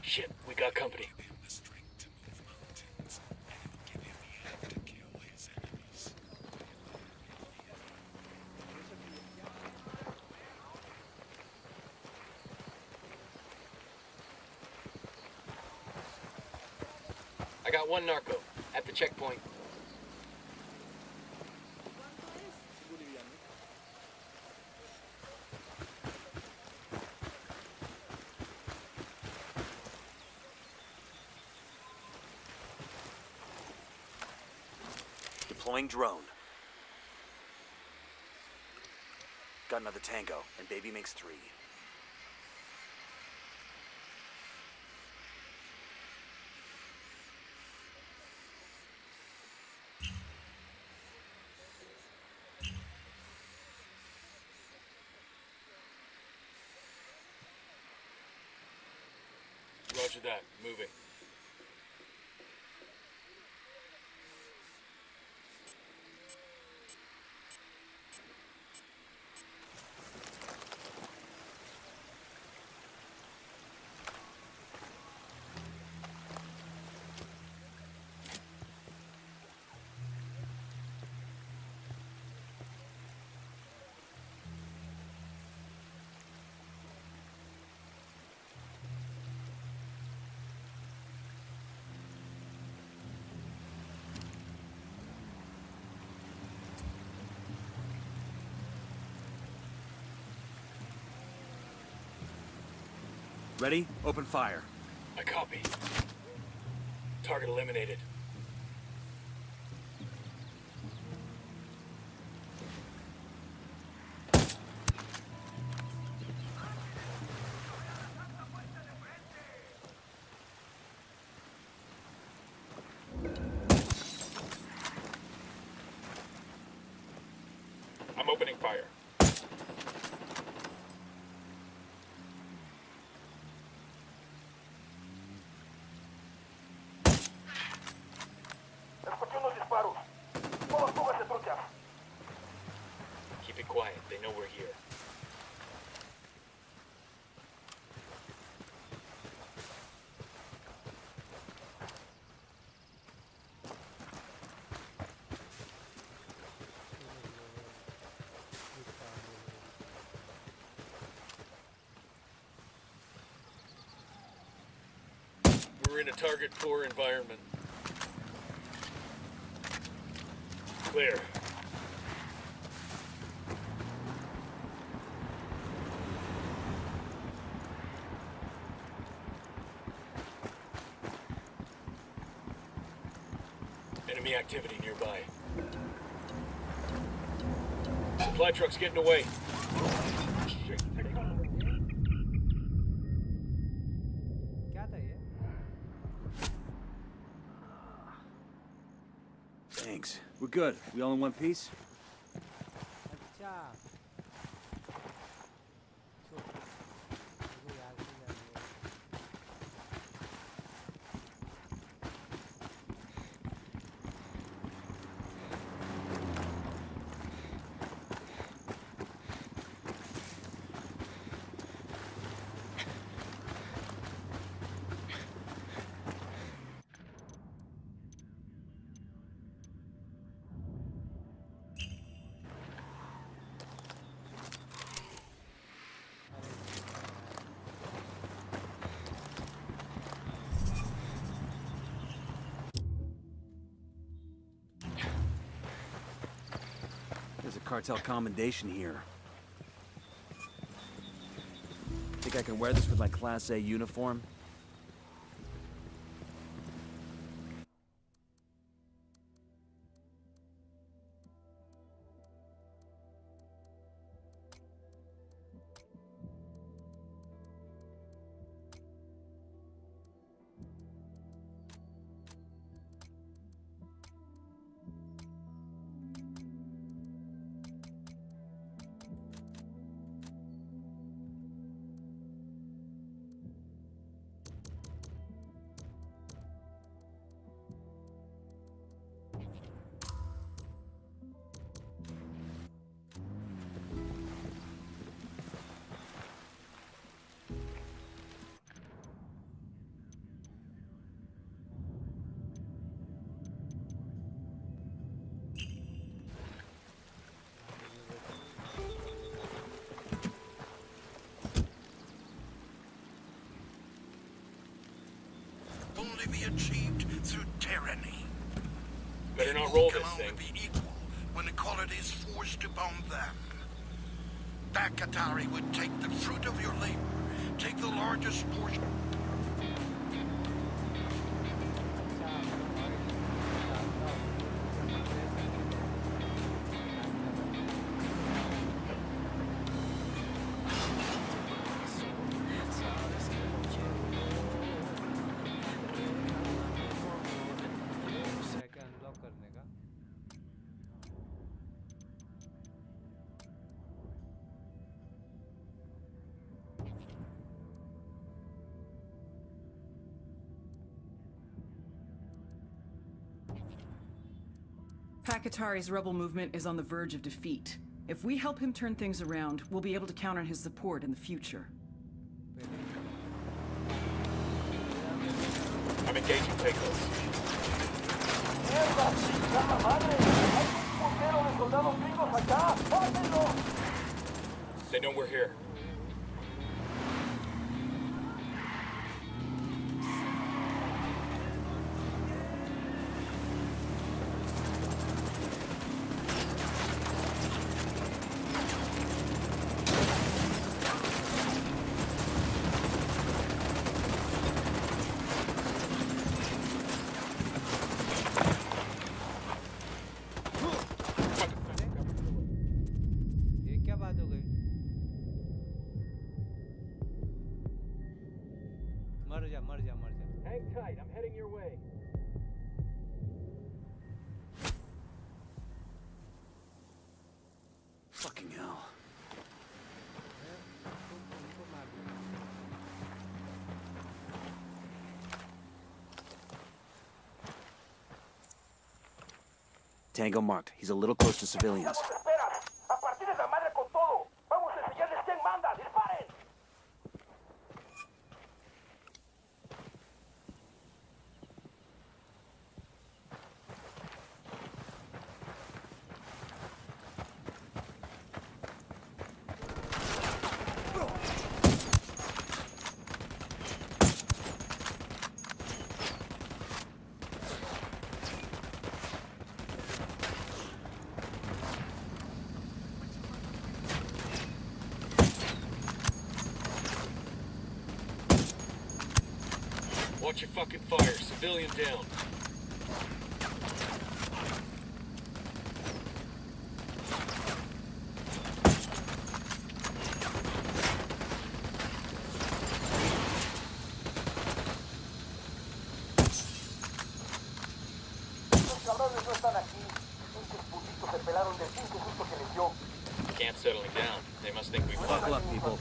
Shit, we got company. I got one narco at the checkpoint. Deploying drone. Got another tango, and baby makes 3. Roger that. Moving. Ready? Open fire. I copy. Target eliminated. I'm opening fire. Keep it quiet. know we're here. We're in a target-poor environment. Clear. Enemy activity nearby. Supply truck's getting away. क्या था ये? Thanks. We're good. We all in one piece? अच्छा मेरे को याद नहीं आ रही है। There's a cartel commendation here. Think I can wear this with my Class A uniform? Only be achieved through tyranny. Better not roll People this can thing. only be equal when equality is forced upon them. Bakatari would take the fruit of your labor, take the largest portion. Unlock करने का Pakatari's rebel movement is on the verge of defeat. If we help him turn things around, we'll be able to count on his support in the future. I'm engaging Pecos. They know we're here. ये क्या बात हो गई? मर जा मर जा मर जा। Hang tight, I'm heading your way. Fucking hell. उनको मार दो। Tango marked. He's a little close to civilians. A partir de la madre con todo. Watch your fucking fire. Civilian down. Camp settling down. They must think we've Buckle up, people.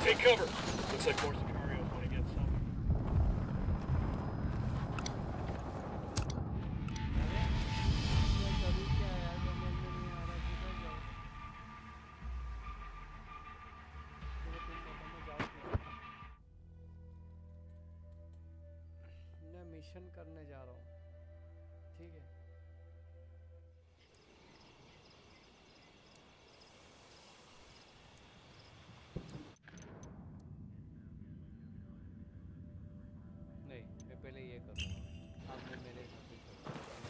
Take cover. Looks like more Sicarios want to get some. मैं mission करने जा रहा हूँ, ठीक है? नहीं, मैं पहले ये करूँगा। आपने मेरे साथ ही करो। हमारे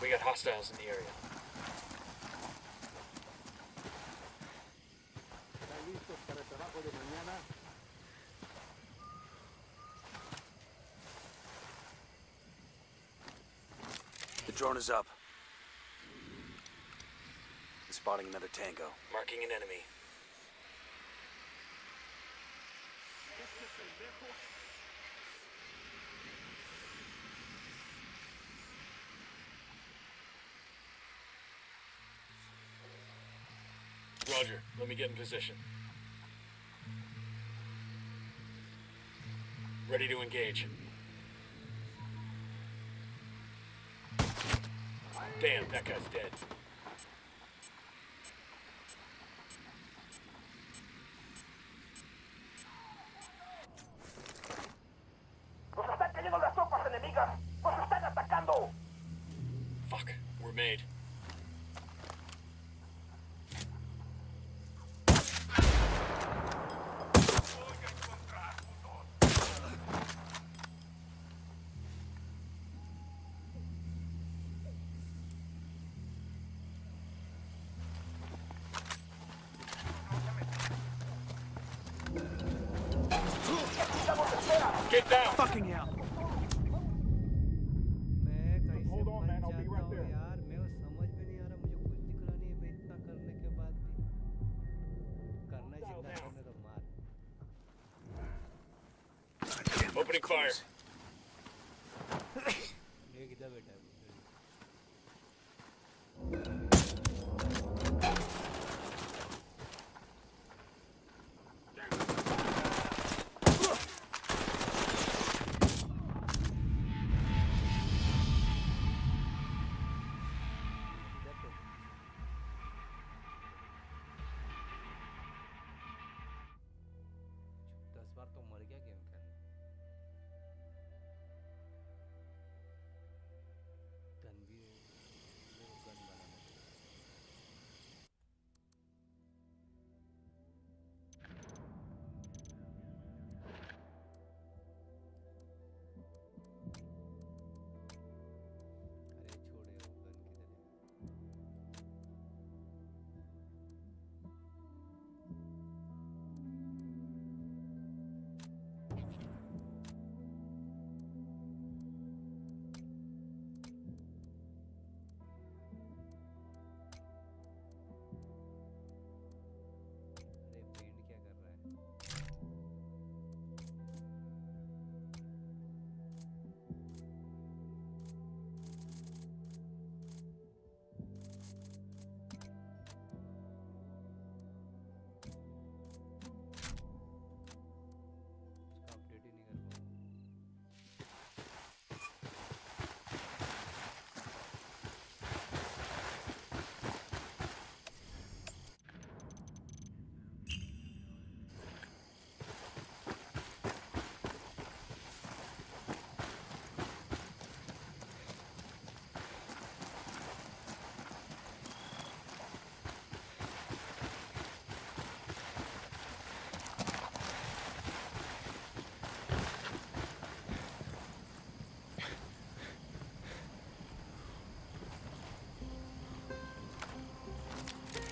We got hostiles in the area. The drone is up. Spotting another tango. Marking an enemy. Roger, let me get in position. Ready to engage. Damn, that guy's dead. ¡Nos están cayendo las tropas enemigas! ¡Nos están atacando! Fuck, we're made. Get down! Fucking hell! मैं कैसे फंस जाता हूँ यार, मैं वो समझ में नहीं आ रहा, मुझे कुछ दिख रहा नहीं है, मैं इतना करने के बाद भी करना ही जिंदा करने तो मार। Opening fire. ये किधर बैठा है? बार तो मर गया गेम के अंदर।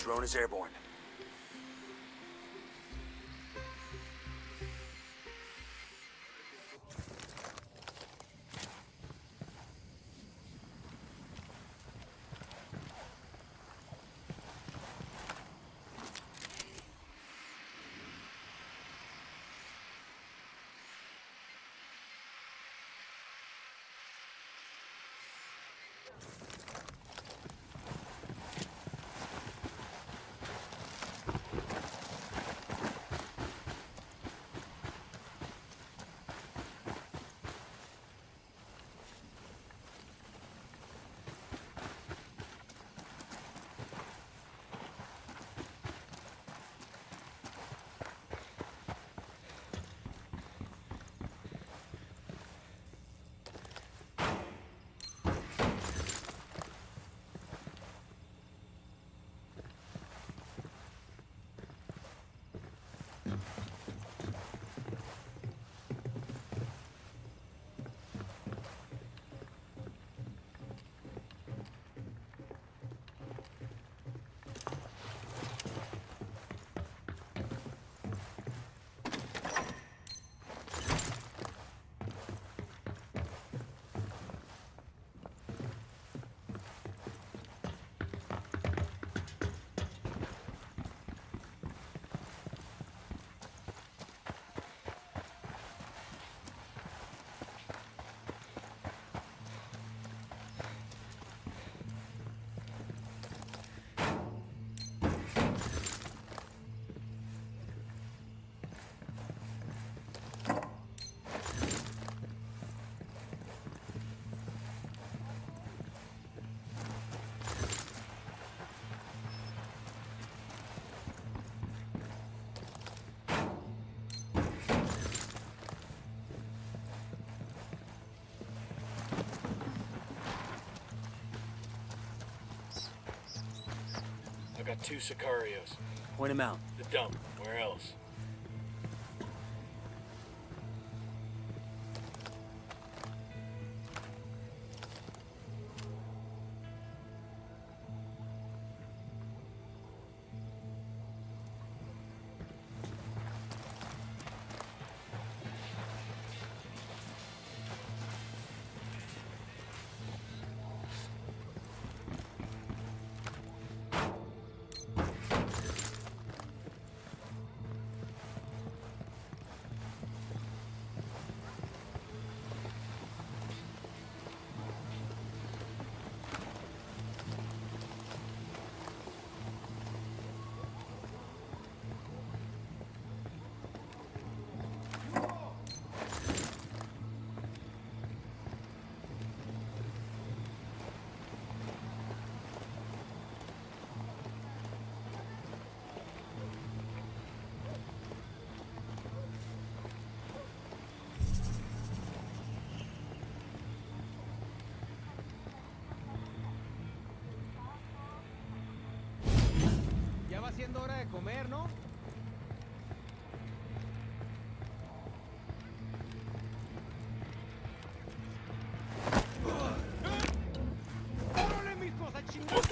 Drone is airborne. I got 2 Sicarios. Point him out. The dump. Where else? Ya va siendo hora de comer, ¿no? ¡Órale, mis cosas chingadas!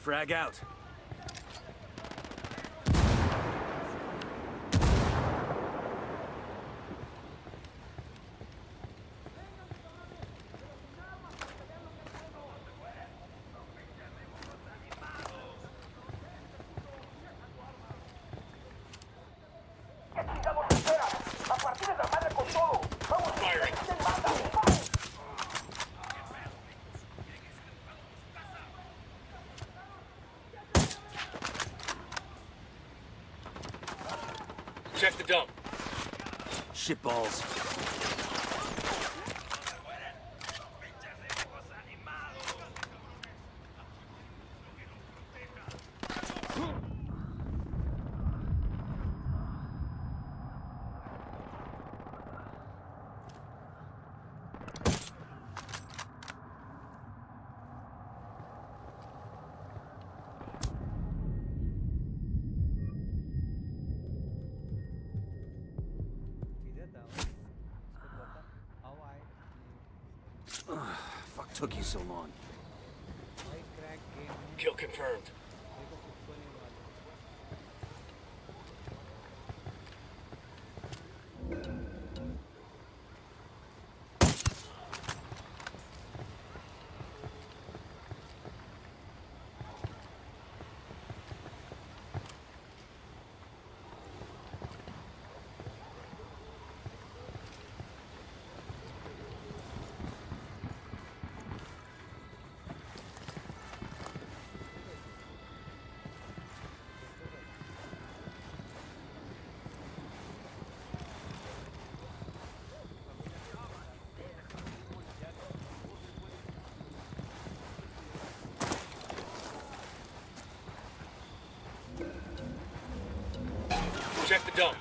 Frag out. Shitballs. Fuck took you so long? Kill confirmed. Check the dump.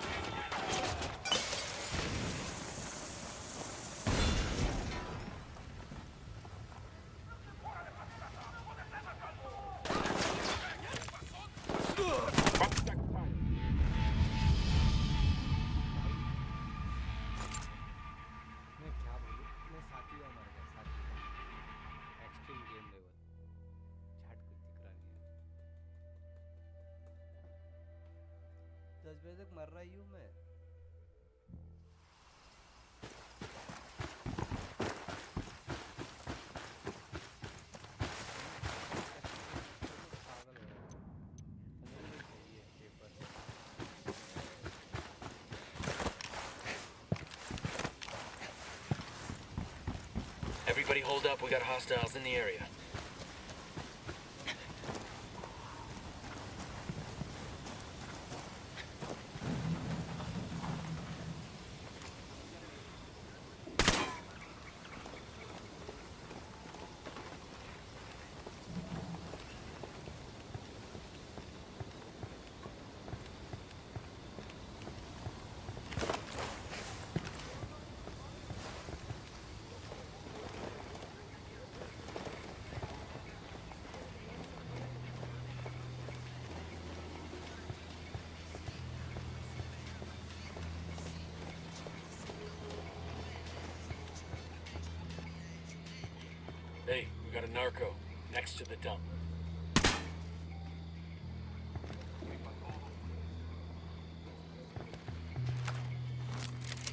बजे तक मर रही हूँ मैं। Everybody hold up, we got hostiles in the area. Hey, we got a narco next to the dump.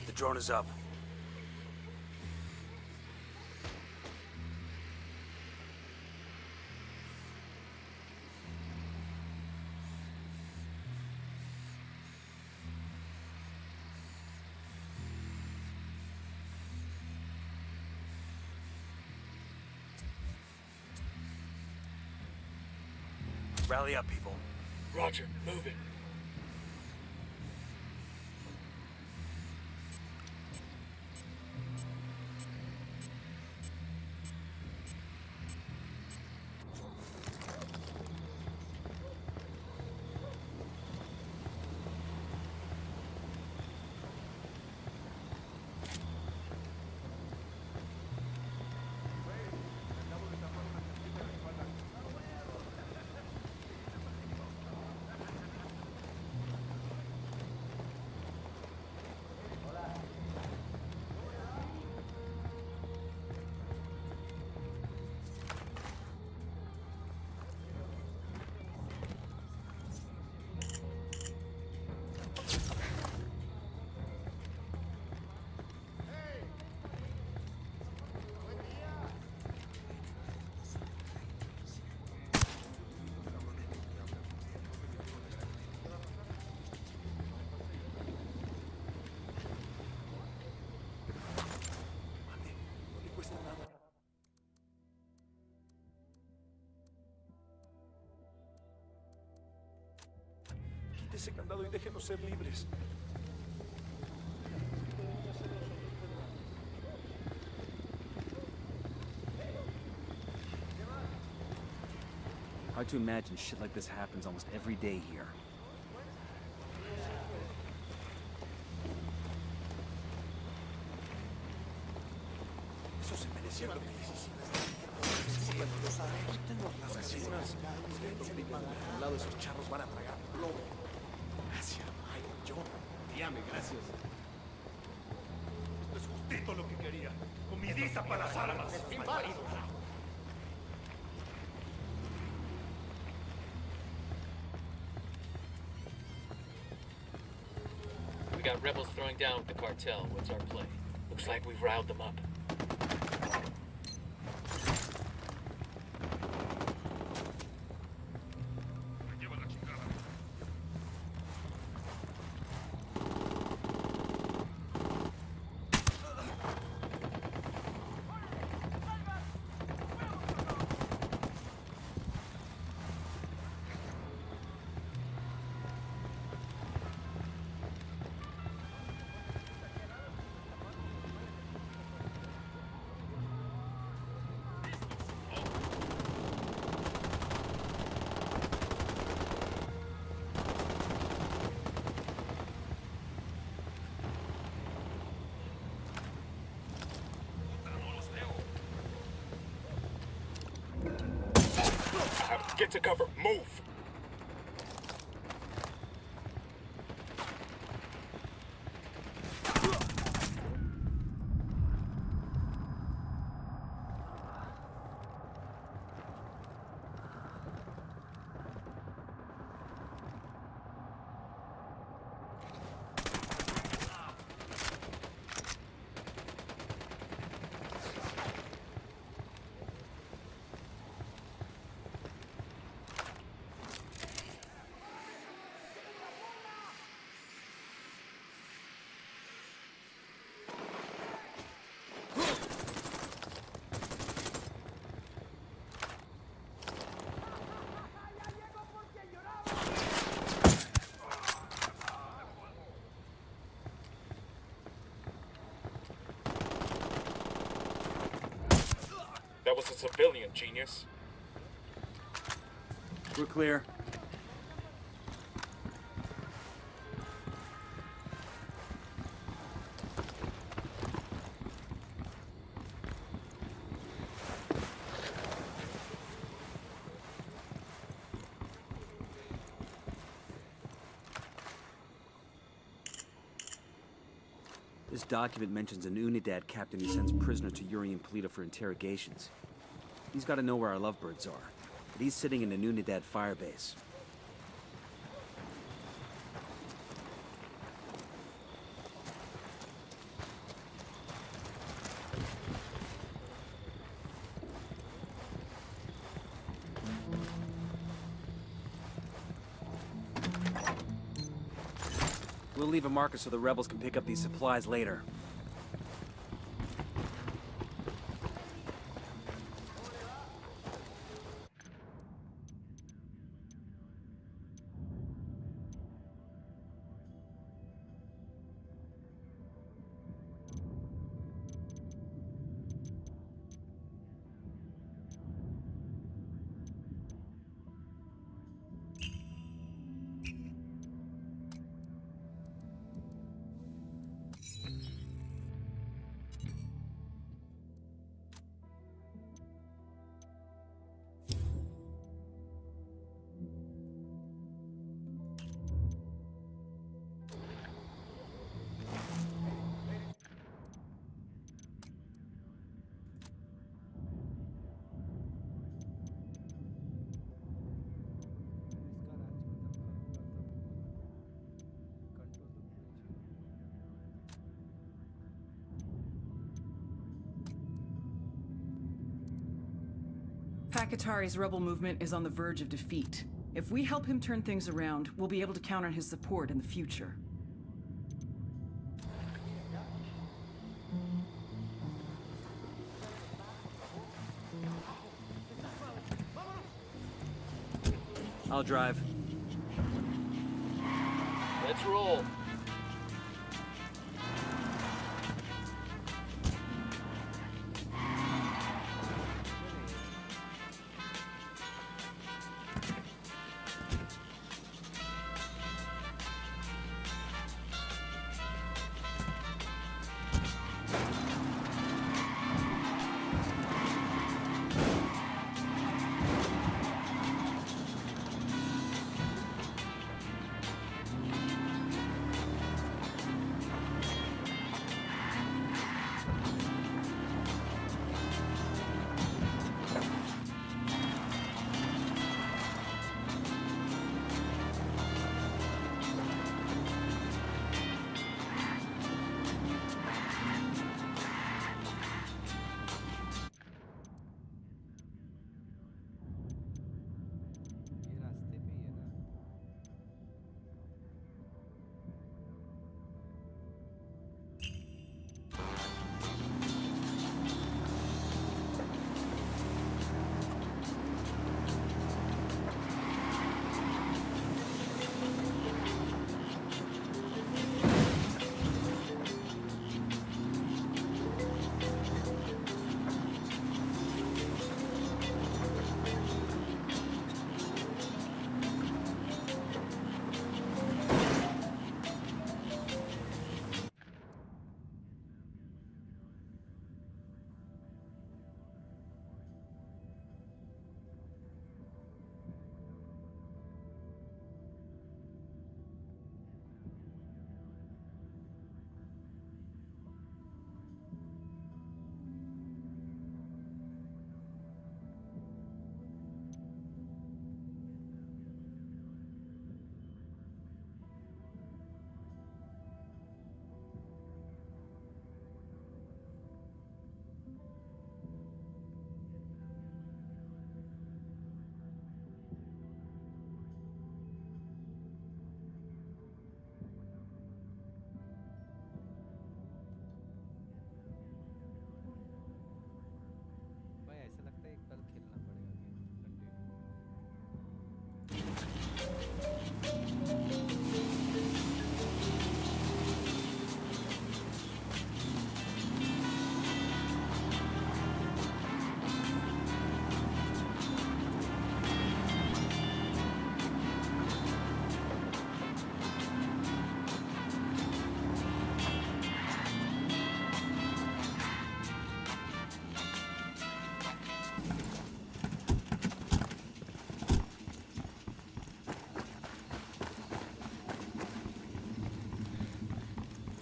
The drone is up. Rally up, people. Roger, move it. Ese candado y déjenos ser libres. Hard to imagine shit like this happens almost every day here. Eso se merecía lo que hiciste. Tengo las gallinas. A un lado esos charros van a tragar plomo. Gracias, Mike. John. Dígame, gracias. Esto es justito lo que quería. Comidita para las armas. Malparido. We got rebels throwing down with the cartel. What's our play? Looks like we've riled them up. Get to cover. Move. That was a civilian, genius. We're clear. This document mentions an Unidad captain who sends prisoners to Yuri and Polito for interrogations. He's got to know where our lovebirds are, but he's sitting in an Unidad firebase. We'll leave a marker so the rebels can pick up these supplies later. Pakatari's rebel movement is on the verge of defeat. If we help him turn things around, we'll be able to count on his support in the future. I'll drive. Let's roll.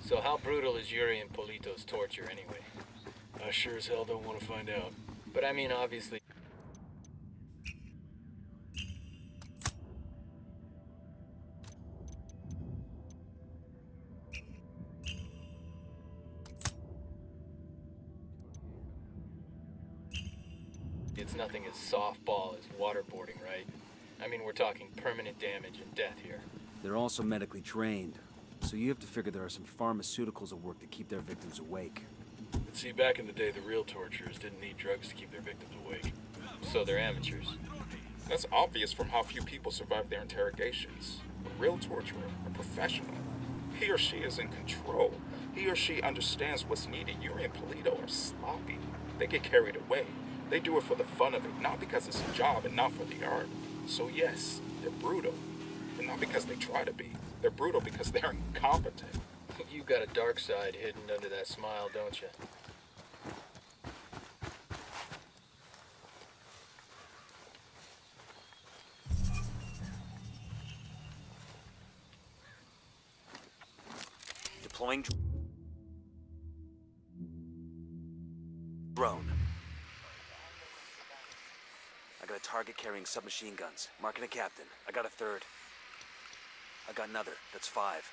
So how brutal is Yuri and Polito's torture anyway? I sure as hell don't want to find out. But I mean, obviously... It's nothing as softball as waterboarding, right? I mean, we're talking permanent damage and death here. They're also medically trained, so you have to figure there are some pharmaceuticals at work to keep their victims awake. But see, back in the day, the real torturers didn't need drugs to keep their victims awake. So they're amateurs. That's obvious from how few people survive their interrogations. A real torturer, a professional. He or she is in control. He or she understands what's needed. Yuri and Polito are sloppy. They get carried away. They do it for the fun of it, not because it's a job and not for the art. So yes, they're brutal, but not because they try to be. They're brutal because they're incompetent. You've got a dark side hidden under that smile, don't you? Deploying drone. I got a target carrying submachine guns. Marking a captain. I got a third. I got another. That's 5.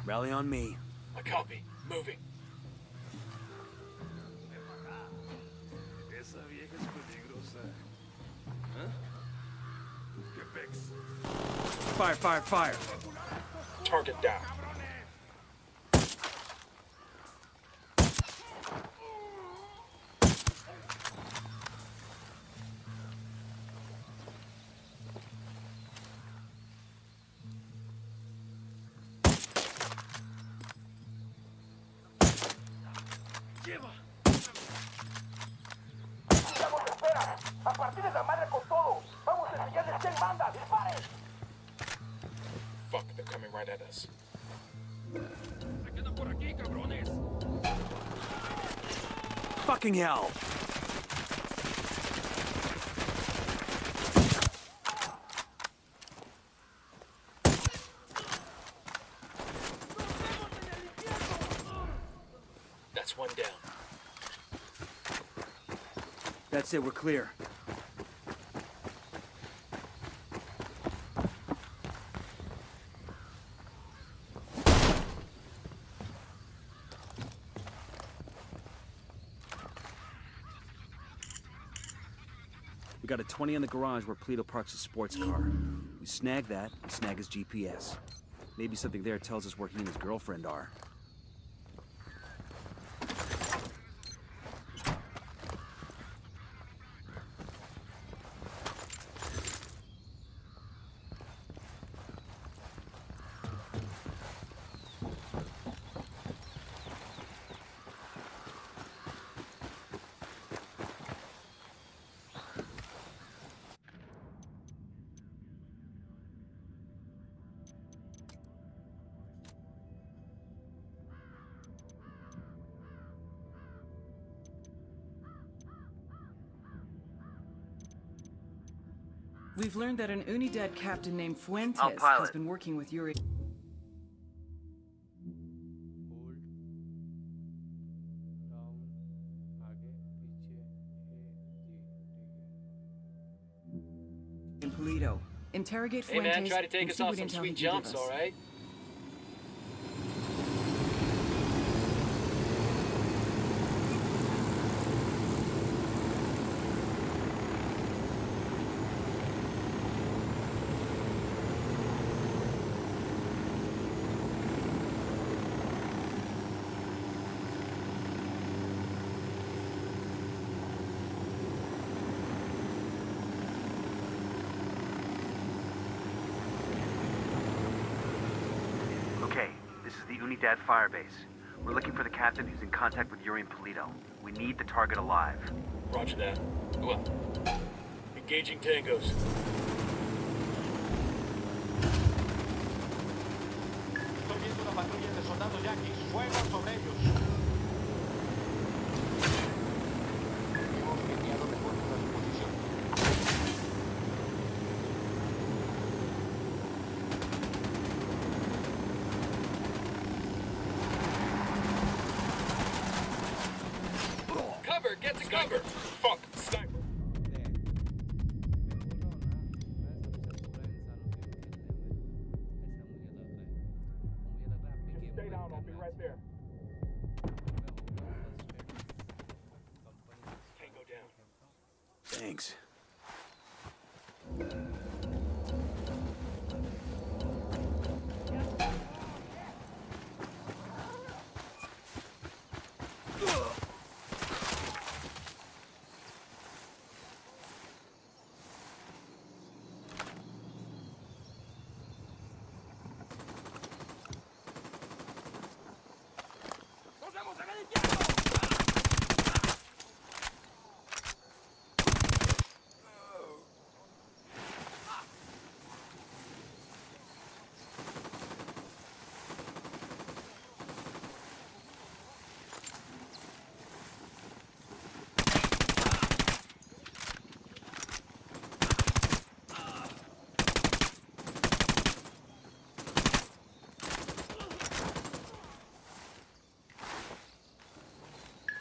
Rally on me. I copy. Moving. Esa vieja es peligrosa. Huh? Get back. Fire, fire, fire. Target down. ¡A partir de la madre con todo! ¡Vamos a enseñarles quién manda! ¡Disparen! Fuck, they're coming right at us. Se quedan por aquí, cabrones. Fucking hell! That's one down. That's it, we're clear. We got a 20 in the garage where Polito parks his sports car. We snag that, and snag his GPS. Maybe something there tells us where he and his girlfriend are. We've learned that an Unidad captain named Fuentes I'll pilot. has been working with Yuri. In Polito. Interrogate Hey Fuentes man, try to take and us see off what some intel sweet he can give jumps, us. alright? Okay, this is the Unidad firebase. We're looking for the captain who's in contact with Yuri and Polito. We need the target alive. Roger that. Well, engaging tangos. Estoy viendo una patrulla de soldados yanquis. Fuego sobre ellos. Hemos enviado refuerzos a su posición. Cover! Get to cover! Fuck, sniper. Stay down, I'll be right there. Can't go down. Thanks.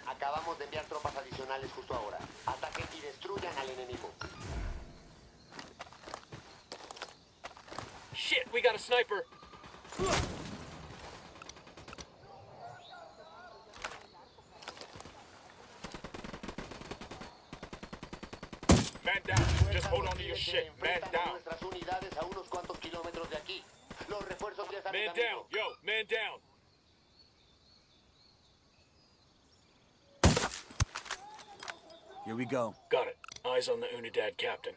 Acabamos de enviar tropas adicionales justo ahora. Ataquen y destruyan al enemigo. Shit, we got a sniper! Man down. Just hold on to your shit. Man down. Nuestras unidades a unos cuantos kilómetros de aquí. Los refuerzos ya están en Man camino. down! Yo, man down! Here we go. Got it. Eyes on the Unidad captain.